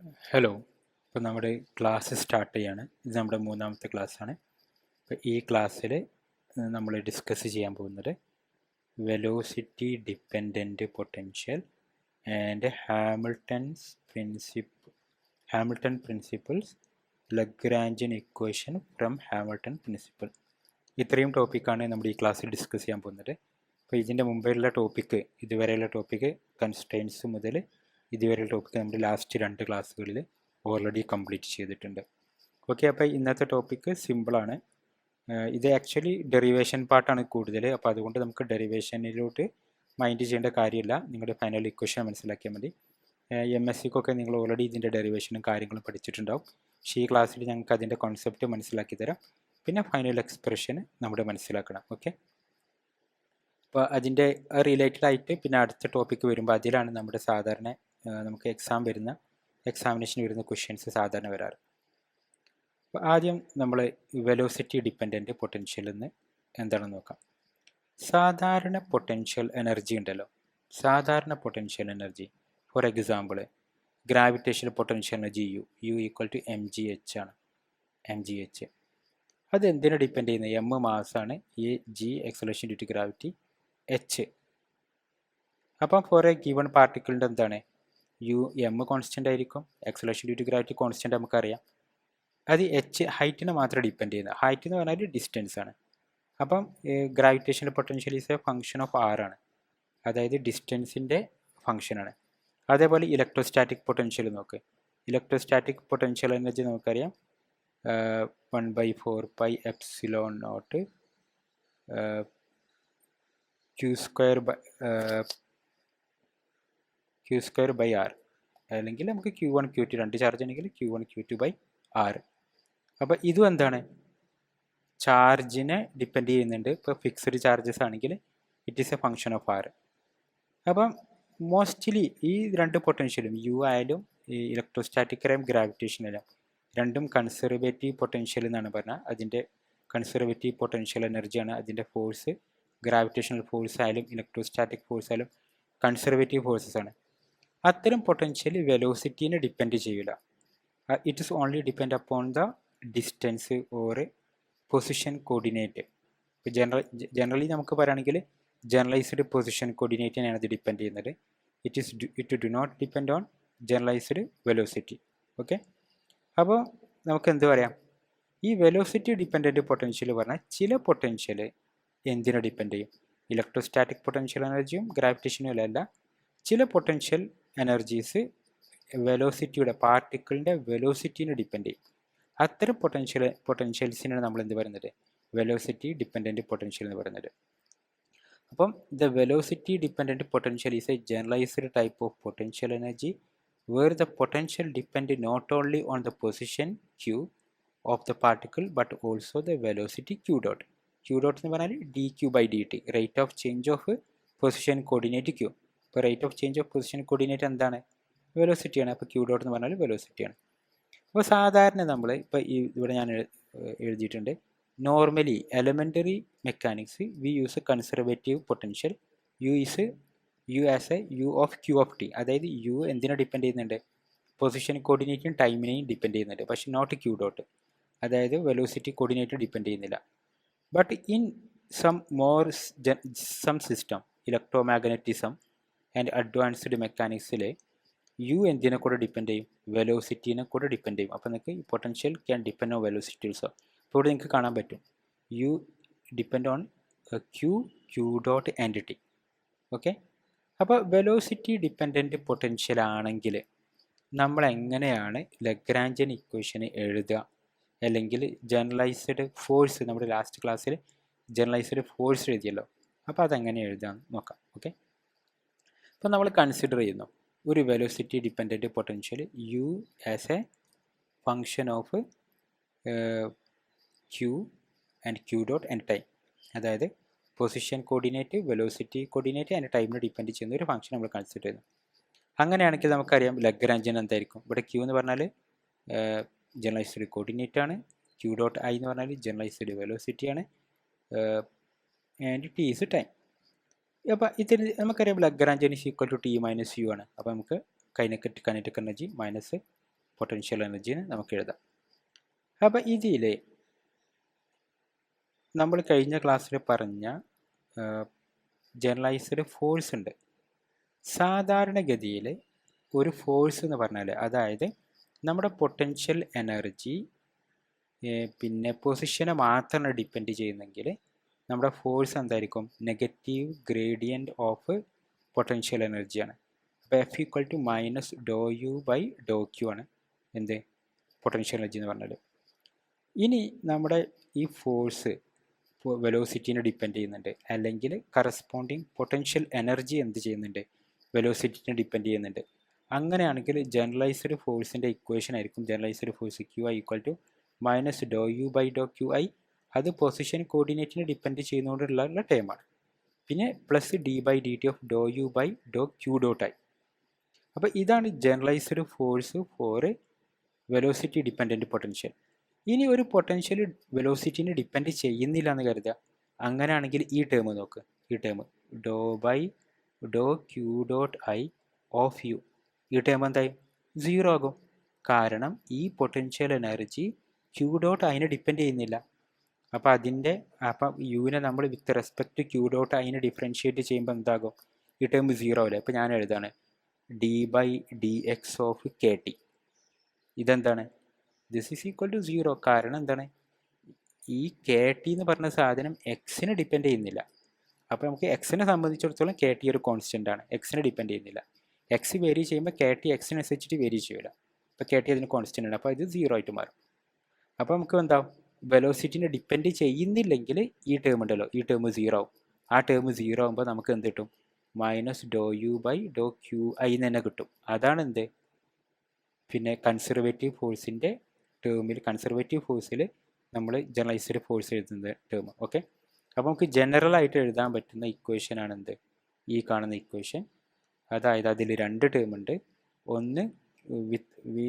Hello. ഇപ്പോൾ നമ്മുടെ class start ചെയ്യാണ്. ഇത് നമ്മുടെ മൂന്നാമത്തെ ക്ലാസ്സാണ്. ഇപ്പോൾ ഈ ക്ലാസ്സിൽ നമ്മൾ ഡിസ്കസ് ചെയ്യാൻ പോകുന്നത് velocity dependent potential and Hamilton principles Lagrangian equation from Hamilton principle. ഇത്രയും ടോപ്പിക്കാണ് നമ്മൾ ഈ ക്ലാസ്സിൽ ഡിസ്കസ് ചെയ്യാൻ പോകുന്നത്. അപ്പോൾ ഇതിൻ്റെ മുമ്പെയുള്ള ടോപ്പിക്ക്, ഇതുവരെയുള്ള ടോപ്പിക്ക് കൺസ്ട്രെയിൻസ് മുതൽ ഇതുവരെയുള്ള ടോപ്പിക്ക് നമ്മുടെ ലാസ്റ്റ് 2 ക്ലാസ്സുകളിൽ ഓൾറെഡി കംപ്ലീറ്റ് ചെയ്തിട്ടുണ്ട്. ഓക്കെ, അപ്പോൾ ഇന്നത്തെ ടോപ്പിക്ക് സിമ്പിളാണ്. ഇത് ആക്ച്വലി ഡെറിവേഷൻ പാർട്ടാണ് കൂടുതൽ. അപ്പോൾ അതുകൊണ്ട് നമുക്ക് ഡെറിവേഷനിലോട്ട് മൈൻഡ് ചെയ്യേണ്ട കാര്യമില്ല. നിങ്ങളുടെ ഫൈനൽ ഇക്വേഷൻ മനസ്സിലാക്കിയാൽ മതി. MSCക്കൊക്കെ നിങ്ങൾ ഓൾറെഡി ഇതിൻ്റെ ഡെറിവേഷനും കാര്യങ്ങളും പഠിച്ചിട്ടുണ്ടാവും. പക്ഷേ ഈ ക്ലാസ്സിൽ ഞങ്ങൾക്ക് അതിൻ്റെ കോൺസെപ്റ്റ് മനസ്സിലാക്കി തരാം. പിന്നെ ഫൈനൽ എക്സ്പ്രഷൻ നമ്മുടെ മനസ്സിലാക്കണം. ഓക്കെ, അപ്പോൾ അതിൻ്റെ റിലേറ്റഡ് ആയിട്ട് പിന്നെ അടുത്ത ടോപ്പിക്ക് വരുമ്പോൾ അതിലാണ് നമ്മുടെ സാധാരണ നമുക്ക് എക്സാമിനേഷൻ വരുന്ന ക്വസ്റ്റ്യൻസ് സാധാരണ വരാറ്. അപ്പോൾ ആദ്യം നമ്മൾ വെലോസിറ്റി ഡിപ്പെൻഡൻറ്റ് പൊട്ടൻഷ്യൽ എന്ന് എന്താണെന്ന് നോക്കാം. സാധാരണ പൊട്ടൻഷ്യൽ എനർജി ഉണ്ടല്ലോ, സാധാരണ potential energy for example gravitational potential energy u equal to MgH ആണ്. MgH അത് എന്തിനെ ഡിപ്പെൻഡ് ചെയ്യുന്നത്? M മാസാണ്, G acceleration due to gravity, H. അപ്പം ഫോർ എ ഗിവൺ പാർട്ടിക്കിളിൻ്റെ എന്താണ് M കോൺസ്റ്റൻ്റ് ആയിരിക്കും, acceleration due to gravity constant നമുക്കറിയാം. അത് H ഹൈറ്റിനെ മാത്രം ഡിപ്പെൻഡ് ചെയ്യുന്നത്. ഹൈറ്റ് എന്ന് പറഞ്ഞാൽ ഡിസ്റ്റൻസ് ആണ്. അപ്പം gravitational potential is A function of R ആണ്, അതായത് ഡിസ്റ്റൻസിൻ്റെ ഫംഗ്ഷനാണ്. അതേപോലെ ഇലക്ട്രോസ്റ്റാറ്റിക് പൊട്ടൻഷ്യൽ നോക്ക്. ഇലക്ട്രോസ്റ്റാറ്റിക് പൊട്ടൻഷ്യൽ എനർജി നമുക്കറിയാം 1/4πε0 Q² അല്ലെങ്കിൽ നമുക്ക് Q1 Q2 2 ചാർജ് ആണെങ്കിൽ Q1 Q2/R. അപ്പോൾ ഇതും എന്താണ്, ചാർജിനെ ഡിപ്പെൻഡ് ചെയ്യുന്നുണ്ട്. ഇപ്പോൾ ഫിക്സ്ഡ് ചാർജസ് ആണെങ്കിൽ it is A function of R. അപ്പം മോസ്റ്റ്ലി ഈ 2 പൊട്ടൻഷ്യലും യു ആയാലും ഈ ഇലക്ട്രോസ്റ്റാറ്റിക് ആയാലും ഗ്രാവിറ്റേഷനായാലും രണ്ടും കൺസർവേറ്റീവ് പൊട്ടൻഷ്യൽ എന്നാണ് പറഞ്ഞാൽ. അതിൻ്റെ കൺസർവേറ്റീവ് പൊട്ടൻഷ്യൽ എനർജിയാണ് അതിൻ്റെ ഫോഴ്സ്. ഗ്രാവിറ്റേഷണൽ ഫോഴ്സ് ആയാലും ഇലക്ട്രോസ്റ്റാറ്റിക് ഫോഴ്സ് ആയാലും കൺസർവേറ്റീവ് ഫോഴ്സസ് ആണ്. അത്തരം പൊട്ടൻഷ്യൽ വെലോസിറ്റീനെ ഡിപ്പെൻഡ് ചെയ്യില്ല. It is only depend upon the distance or position coordinate. ഇപ്പോൾ ജനറലി നമുക്ക് പറയുകയാണെങ്കിൽ ജനറലൈസ്ഡ് പൊസിഷൻ കോർഡിനേറ്റിനെയാണ് അത് ഡിപ്പെൻഡ് ചെയ്യുന്നത്. It do not depend on generalised velocity. Okay, അപ്പോൾ നമുക്ക് എന്ത് പറയാം, ഈ വെലോസിറ്റി ഡിപ്പെൻഡൻറ്റ് പൊട്ടൻഷ്യൽ പറഞ്ഞാൽ ചില പൊട്ടൻഷ്യൽ എന്തിനെ ഡിപ്പെൻഡ് ചെയ്യും? ഇലക്ട്രോസ്റ്റാറ്റിക് പൊട്ടൻഷ്യൽ എനർജിയും ഗ്രാവിറ്റേഷനും അല്ല, ചില പൊട്ടൻഷ്യൽ എനർജീസ് വെലോസിറ്റിയുടെ പാർട്ടിക്കിളിൻ്റെ വെലോസിറ്റീനെ ഡിപ്പെൻഡ് ചെയ്യും. അത്തരം പൊട്ടൻഷ്യൽസിനാണ് നമ്മൾ എന്ത് പറയുന്നത്? വെലോസിറ്റി ഡിപ്പെൻഡൻറ്റ് പൊട്ടൻഷ്യൽ എന്ന് പറയുന്നത്. അപ്പം the velocity dependent potential is a generalised type of potential energy where the potential depend not only on the position q of the particle but also the velocity q dot. Q dot എന്ന് പറഞ്ഞാൽ dq/dt, rate of change of position coordinate q. ഇപ്പോൾ rate of change of position coordinate എന്താണ്? വെലോസിറ്റിയാണ്. അപ്പോൾ q dot എന്ന് പറഞ്ഞാൽ വെലോസിറ്റിയാണ്. അപ്പോൾ സാധാരണ നമ്മൾ ഇപ്പോൾ ഇവിടെ ഞാൻ എഴുതിയിട്ടുണ്ട്, normally elementary mechanics we use conservative potential U as a U of Q of t. അതായത് യു എന്തിനെ ഡിപ്പെൻഡ് ചെയ്യുന്നുണ്ട്? പൊസിഷൻ കോർഡിനേറ്റും ടൈമിനെയും ഡിപ്പെൻഡ് ചെയ്യുന്നുണ്ട്. പക്ഷേ നോട്ട് Q dot, അതായത് വെലോസിറ്റി കോർഡിനേറ്റ് ഡിപ്പെൻഡ് ചെയ്യുന്നില്ല. But in some system electromagnetism and advanced മെക്കാനിക്സിൽ യു എന്തിനെ കൂടെ ഡിപ്പെൻഡ് ചെയ്യും? വെലോസിറ്റീനെ കൂടെ ഡിപ്പെൻഡ് ചെയ്യും. അപ്പോൾ നിങ്ങൾക്ക് ഈ potential can depend on velocity also. അപ്പോൾ ഇവിടെ നിങ്ങൾക്ക് കാണാൻ പറ്റും u depend on Q dot and t. Okay, അപ്പോൾ വെലോസിറ്റി ഡിപ്പെൻഡൻറ്റ് പൊട്ടൻഷ്യൽ ആണെങ്കിൽ നമ്മൾ എങ്ങനെയാണ് ലഗ്രാഞ്ചിയൻ ഇക്വേഷന് എഴുതുക? അല്ലെങ്കിൽ ജനറലൈസ്ഡ് ഫോഴ്സ്, നമ്മുടെ ലാസ്റ്റ് ക്ലാസ്സിൽ ജനറലൈസ്ഡ് ഫോഴ്സ് എഴുതിയല്ലോ, അപ്പോൾ അതെങ്ങനെ എഴുതാമെന്ന് നോക്കാം. ഓക്കെ, അപ്പോൾ നമ്മൾ കൺസിഡർ ചെയ്യുന്നു ഒരു velocity dependent potential U as a function of Q and Q dot and time. അതായത് position coordinate, velocity coordinate and ടൈമിനെ ഡിപ്പെൻഡ് ചെയ്യുന്ന ഒരു ഫംഗ്ഷൻ നമ്മൾ കൺസിഡർ ചെയ്യുന്നു. അങ്ങനെയാണെങ്കിൽ നമുക്കറിയാം ലഗ്രാഞ്ചിയൻ എന്തായിരിക്കും. ഇവിടെ Q എന്ന് പറഞ്ഞാൽ ജനറലൈസ്ഡ് കോർഡിനേറ്റ് ആണ്, Q dot I എന്ന് പറഞ്ഞാൽ ജനറലൈസ്ഡ് വെലോസിറ്റി ആണ്, ആൻഡ് T ഈസ് ടൈം. അപ്പോൾ ഇതിന് നമുക്കറിയാം Lagrangian is equal to T - U ആണ്. അപ്പോൾ നമുക്ക് kinetic energy minus potential energy എന്ന് നമുക്ക് എഴുതാം. അപ്പോൾ ഇതിൽ നമ്മൾ കഴിഞ്ഞ ക്ലാസ്സിൽ പറഞ്ഞ ജനറലൈസ്ഡ് ഫോഴ്സ് ഉണ്ട്. സാധാരണഗതിയിൽ ഒരു ഫോഴ്സ് എന്ന് പറഞ്ഞാൽ അതായത് നമ്മുടെ പൊട്ടൻഷ്യൽ എനർജി പിന്നെ പൊസിഷനെ മാത്രമാണ് ഡിപ്പെൻഡ് ചെയ്യുന്നെങ്കിൽ നമ്മുടെ ഫോഴ്സ് എന്തായിരിക്കും? നെഗറ്റീവ് ഗ്രേഡിയൻറ്റ് ഓഫ് പൊട്ടൻഷ്യൽ എനർജിയാണ്. അപ്പോൾ f equal to minus Dr U by Dr q ആണ് എന്ത് പൊട്ടൻഷ്യൽ എനർജി എന്ന് പറഞ്ഞാൽ. ഇനി നമ്മുടെ ഈ ഫോഴ്സ് വെലോസിറ്റീനെ ഡിപ്പെൻഡ് ചെയ്യുന്നുണ്ട്, അല്ലെങ്കിൽ കറസ്പോണ്ടിങ് പൊട്ടൻഷ്യൽ എനർജി എന്ത് ചെയ്യുന്നുണ്ട്? വെലോസിറ്റീനെ ഡിപ്പെൻഡ് ചെയ്യുന്നുണ്ട്. അങ്ങനെയാണെങ്കിൽ ജനറലൈസ്ഡ് ഫോഴ്സിൻ്റെ ഇക്വേഷൻ ആയിരിക്കും generalised force q i equal to minus Dr U by Dr Q I. അത് പൊസിഷൻ കോർഡിനേറ്റിനെ ഡിപ്പെൻഡ് ചെയ്യുന്നതുകൊണ്ടുള്ള ടേമാണ്. പിന്നെ plus D by D T of Dr U by Dr Q dot I. അപ്പോൾ ഇതാണ് generalised force for velocity dependent potential. ഇനി ഒരു potential വെലോസിറ്റിനെ depend ചെയ്യുന്നില്ല എന്ന് കരുതുക. അങ്ങനെയാണെങ്കിൽ ഈ ടേം നോക്ക്, ഈ term do by Dr Q dot I of U, ഈ ടേം എന്തായി? 0 ആകും. കാരണം ഈ പൊട്ടൻഷ്യൽ എനർജി ക്യു ഡോട്ട് ഐനെ ഡിപ്പെൻഡ് ചെയ്യുന്നില്ല. അപ്പം യുവിനെ നമ്മൾ വിത്ത് റെസ്പെക്ട് ക്യു ഡോട്ട് ഐനെ ഡിഫറൻഷിയേറ്റ് ചെയ്യുമ്പോൾ എന്താകും? ഈ ടേം 0 ആവില്ല. ഇപ്പോൾ ഞാൻ എഴുതാണ് D by D X of K T. ഇതെന്താണ്? This is equal to 0. കാരണം എന്താണ്? ഈ കെ ടി എന്ന് പറഞ്ഞ സാധനം എക്സിനെ ഡിപ്പെൻഡ് ചെയ്യുന്നില്ല. അപ്പോൾ നമുക്ക് എക്സിനെ സംബന്ധിച്ചിടത്തോളം കെ ടി ഒരു കോൺസ്റ്റൻ്റ് ആണ്, എക്സിനെ ഡിപ്പെൻഡ് ചെയ്യുന്നില്ല. എക്സ് വേരി ചെയ്യുമ്പോൾ കെ ടി എക്സിനനുസരിച്ചിട്ട് വേരി ചെയ്യില്ല. അപ്പോൾ കെ ടി അതിന് കോൺസ്റ്റൻ്റ് ആണ്, അപ്പോൾ ഇത് 0 ആയിട്ട് മാറും. അപ്പോൾ നമുക്ക് എന്താവും? വെലോസിറ്റിനെ ഡിപ്പെൻഡ് ചെയ്യുന്നില്ലെങ്കിൽ ഈ ടേം ഉണ്ടല്ലോ, ഈ ടേം 0 ആവും. ആ ടേം 0 ആകുമ്പോൾ നമുക്ക് എന്ത് കിട്ടും? Minus Dr U by Dr Q i തന്നെ കിട്ടും. അതാണ് എന്ത്? പിന്നെ കൺസർവേറ്റീവ് ഫോഴ്സിൻ്റെ ടേമിൽ, കൺസർവേറ്റീവ് ഫോഴ്സിൽ നമ്മൾ ജനറലൈസ്ഡ് ഫോഴ്സ് എഴുതുന്ന ടേം. ഓക്കെ, അപ്പോൾ നമുക്ക് ജനറലായിട്ട് എഴുതാൻ പറ്റുന്ന ഇക്വേഷനാണ് എന്ത്? ഈ കാണുന്ന ഇക്വേഷൻ. അതായത് അതിൽ 2 ടേം ഉണ്ട്. ഒന്ന് with V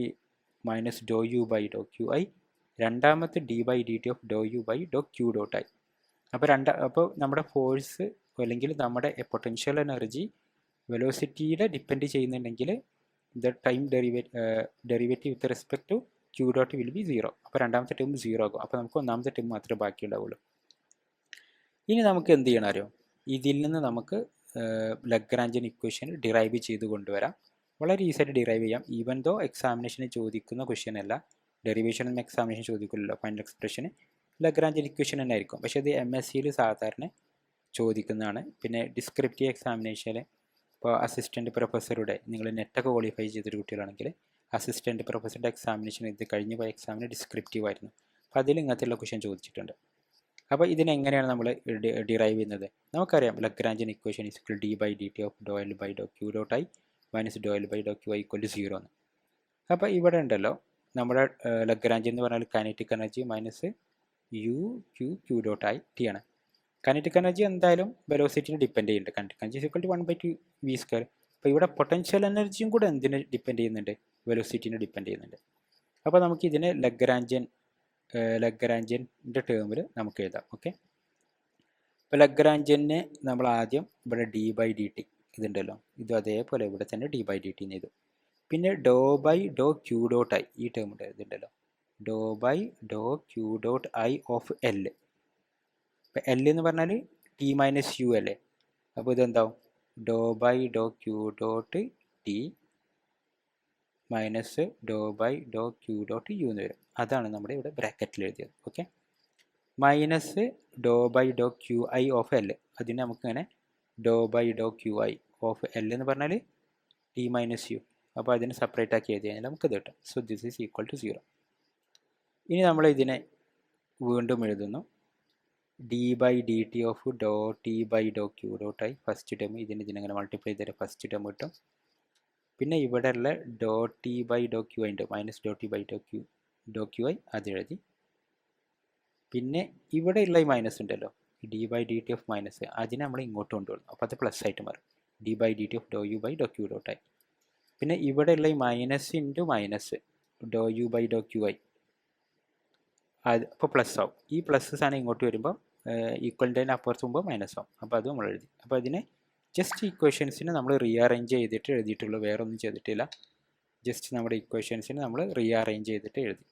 minus Dr U by Dr Q I, രണ്ടാമത്തെ D by D T of Dr U by Dr Q dot I. അപ്പോൾ നമ്മുടെ ഫോഴ്സ് അല്ലെങ്കിൽ നമ്മുടെ പൊട്ടൻഷ്യൽ എനർജി വെലോസിറ്റിയുടെ ഡിപ്പെൻഡ് ചെയ്യുന്നുണ്ടെങ്കിൽ the time derivative with respect to Q dot will be 0. അപ്പോൾ രണ്ടാമത്തെ term 0 ആകും. അപ്പോൾ നമുക്ക് ഒന്നാമത്തെ ടേം മാത്രമേ ബാക്കിയുണ്ടാവുള്ളൂ. ഇനി നമുക്ക് എന്ത് ചെയ്യണം അറിയോ? ഇതിൽ നിന്ന് നമുക്ക് ലഗ്രാഞ്ചിയൻ ഇക്വേഷൻ ഡിറൈവ് ചെയ്ത് കൊണ്ടുവരാം. വളരെ ഈസിയായിട്ട് ഡിറൈവ് ചെയ്യാം. ഈവൻ ദോ എക്സാമിനേഷന് ചോദിക്കുന്ന ക്വസ്റ്റ്യൻ അല്ല, ഡെറിവേഷനൊന്നും എക്സാമിനേഷൻ ചോദിക്കില്ലല്ലോ. ഫൈനൽ എക്സ്പ്രഷന് ലഗ്രാഞ്ചിയൻ ഇക്വേഷൻ തന്നെ ആയിരിക്കും. പക്ഷേ അത് MSCയിൽ സാധാരണ ചോദിക്കുന്നതാണ്. പിന്നെ ഡിസ്ക്രിപ്റ്റീവ് എക്സാമിനേഷനിൽ ഇപ്പോൾ അസിസ്റ്റൻറ്റ് പ്രൊഫസറുടെ, നിങ്ങൾ നെറ്റൊക്കെ ക്വാളിഫൈ ചെയ്തൊരു കുട്ടികളാണെങ്കിൽ അസിസ്റ്റൻറ്റ് പ്രൊഫസറുടെ എക്സാമിനേഷൻ ഇത് കഴിഞ്ഞ് പോയ എക്സാമിന് ഡിസ്ക്രിപ്റ്റീവ് ആയിരുന്നു. അപ്പോൾ അതിൽ ഇങ്ങനത്തെയുള്ള ക്വസ്റ്റ്യൻ ചോദിച്ചിട്ടുണ്ട്. അപ്പോൾ ഇതിനെങ്ങനെയാണ് നമ്മൾ ഡിറൈവ് ചെയ്യുന്നത്? നമുക്കറിയാം Lagrangian equation is equal d by D T of Dr L by Dr Q dot i minus doe L by Dr Q i equal to 0 എന്ന്. അപ്പോൾ ഇവിടെ ഉണ്ടല്ലോ നമ്മുടെ ലഗ്രാഞ്ചിയൻ എന്ന് പറഞ്ഞാൽ kinetic energy minus u q q dot i t ആണ്. Kinetic energy എന്തായാലും വെലോസിറ്റിനെ ഡിപ്പെൻഡ് ചെയ്യുന്നുണ്ട്. Kinetic energy equal to 1/2 v². അപ്പോൾ ഇവിടെ പൊട്ടൻഷ്യൽ എനർജിയും കൂടെ എന്തിനെ ഡിപ്പെൻഡ് ചെയ്യുന്നുണ്ട്? വെലോസിറ്റിനെ ഡിപ്പെൻഡ് ചെയ്യുന്നുണ്ട്. അപ്പോൾ നമുക്ക് ഇതിനെ ലഗ്രാഞ്ചിയൻ്റെ ടേമിൽ നമുക്ക് എഴുതാം. ഓക്കെ, അപ്പോൾ ലഗ്രാഞ്ചിയനെ നമ്മൾ ആദ്യം ഇവിടെ ഡി ബൈ ഡി ടി ഇതുണ്ടല്ലോ, ഇത് അതേപോലെ ഇവിടെ തന്നെ ഡി ബൈ ഡി ടി ചെയ്തു. പിന്നെ do by Dr Q dot I, ഈ ടേം ഉണ്ട് ഇതുണ്ടല്ലോ, do by Dr Q dot I of L. ഇപ്പോൾ എൽ എന്ന് പറഞ്ഞാൽ ടി മൈനസ് യു അല്ലേ. അപ്പോൾ ഇതെന്താവും? Do by Dr Q dot T minus do by Dr Q dot U എന്ന് വരും. അതാണ് നമ്മുടെ ഇവിടെ ബ്രാക്കറ്റിൽ എഴുതിയത്. Okay, minus do by Dr Q I of L, അതിന് നമുക്കിങ്ങനെ do by Dr Q I of L എന്ന് പറഞ്ഞാൽ ടി മൈനസ് യു. അപ്പോൾ അതിനെ സെപ്പറേറ്റ് ആക്കി എഴുതി കഴിഞ്ഞാൽ നമുക്ക് ഇത് കിട്ടും. So this is equal to 0. ഇനി നമ്മൾ ഇതിനെ വീണ്ടും എഴുതുന്നു. D by D T of do T by Dr Q dot I first term, ഇതിനെങ്ങനെ മൾട്ടിപ്ലൈ ചെയ്താൽ ഫസ്റ്റ് ടേം കിട്ടും. പിന്നെ ഇവിടെ ഉള്ള do T by Dr Q I ഉണ്ട്, minus do T by Dr Q I അത് എഴുതി. പിന്നെ ഇവിടെ ഉള്ള ഈ മൈനസ് ഉണ്ടല്ലോ, D by D T of minus, അതിനെ നമ്മൾ ഇങ്ങോട്ട് കൊണ്ടുവരണം. അപ്പോൾ അത് പ്ലസ് ആയിട്ട് മാറും, d by D T of Dr U by Dr Q dot i. പിന്നെ ഇവിടെ ഉള്ള ഈ minus into minus Dr U by Dr Q I, അത് അപ്പോൾ പ്ലസ് ആവും. ഈ പ്ലസ് സാധനം ഇങ്ങോട്ട് വരുമ്പോൾ ഈക്വലിൻ്റെ അപ്പുറത്ത് പോകുമ്പോൾ മൈനസ് ആവും. അപ്പോൾ അത് നമ്മൾ എഴുതി. അപ്പോൾ അതിനെ ജസ്റ്റ് ഇക്വേഷൻസിനെ നമ്മൾ റീഅറേഞ്ച് ചെയ്തിട്ട് എഴുതിയിട്ടുള്ളൂ, വേറെ ഒന്നും ചെയ്തിട്ടില്ല. ജസ്റ്റ് നമ്മുടെ ഇക്വേഷൻസിന് നമ്മൾ റീഅറേഞ്ച് ചെയ്തിട്ട് എഴുതി.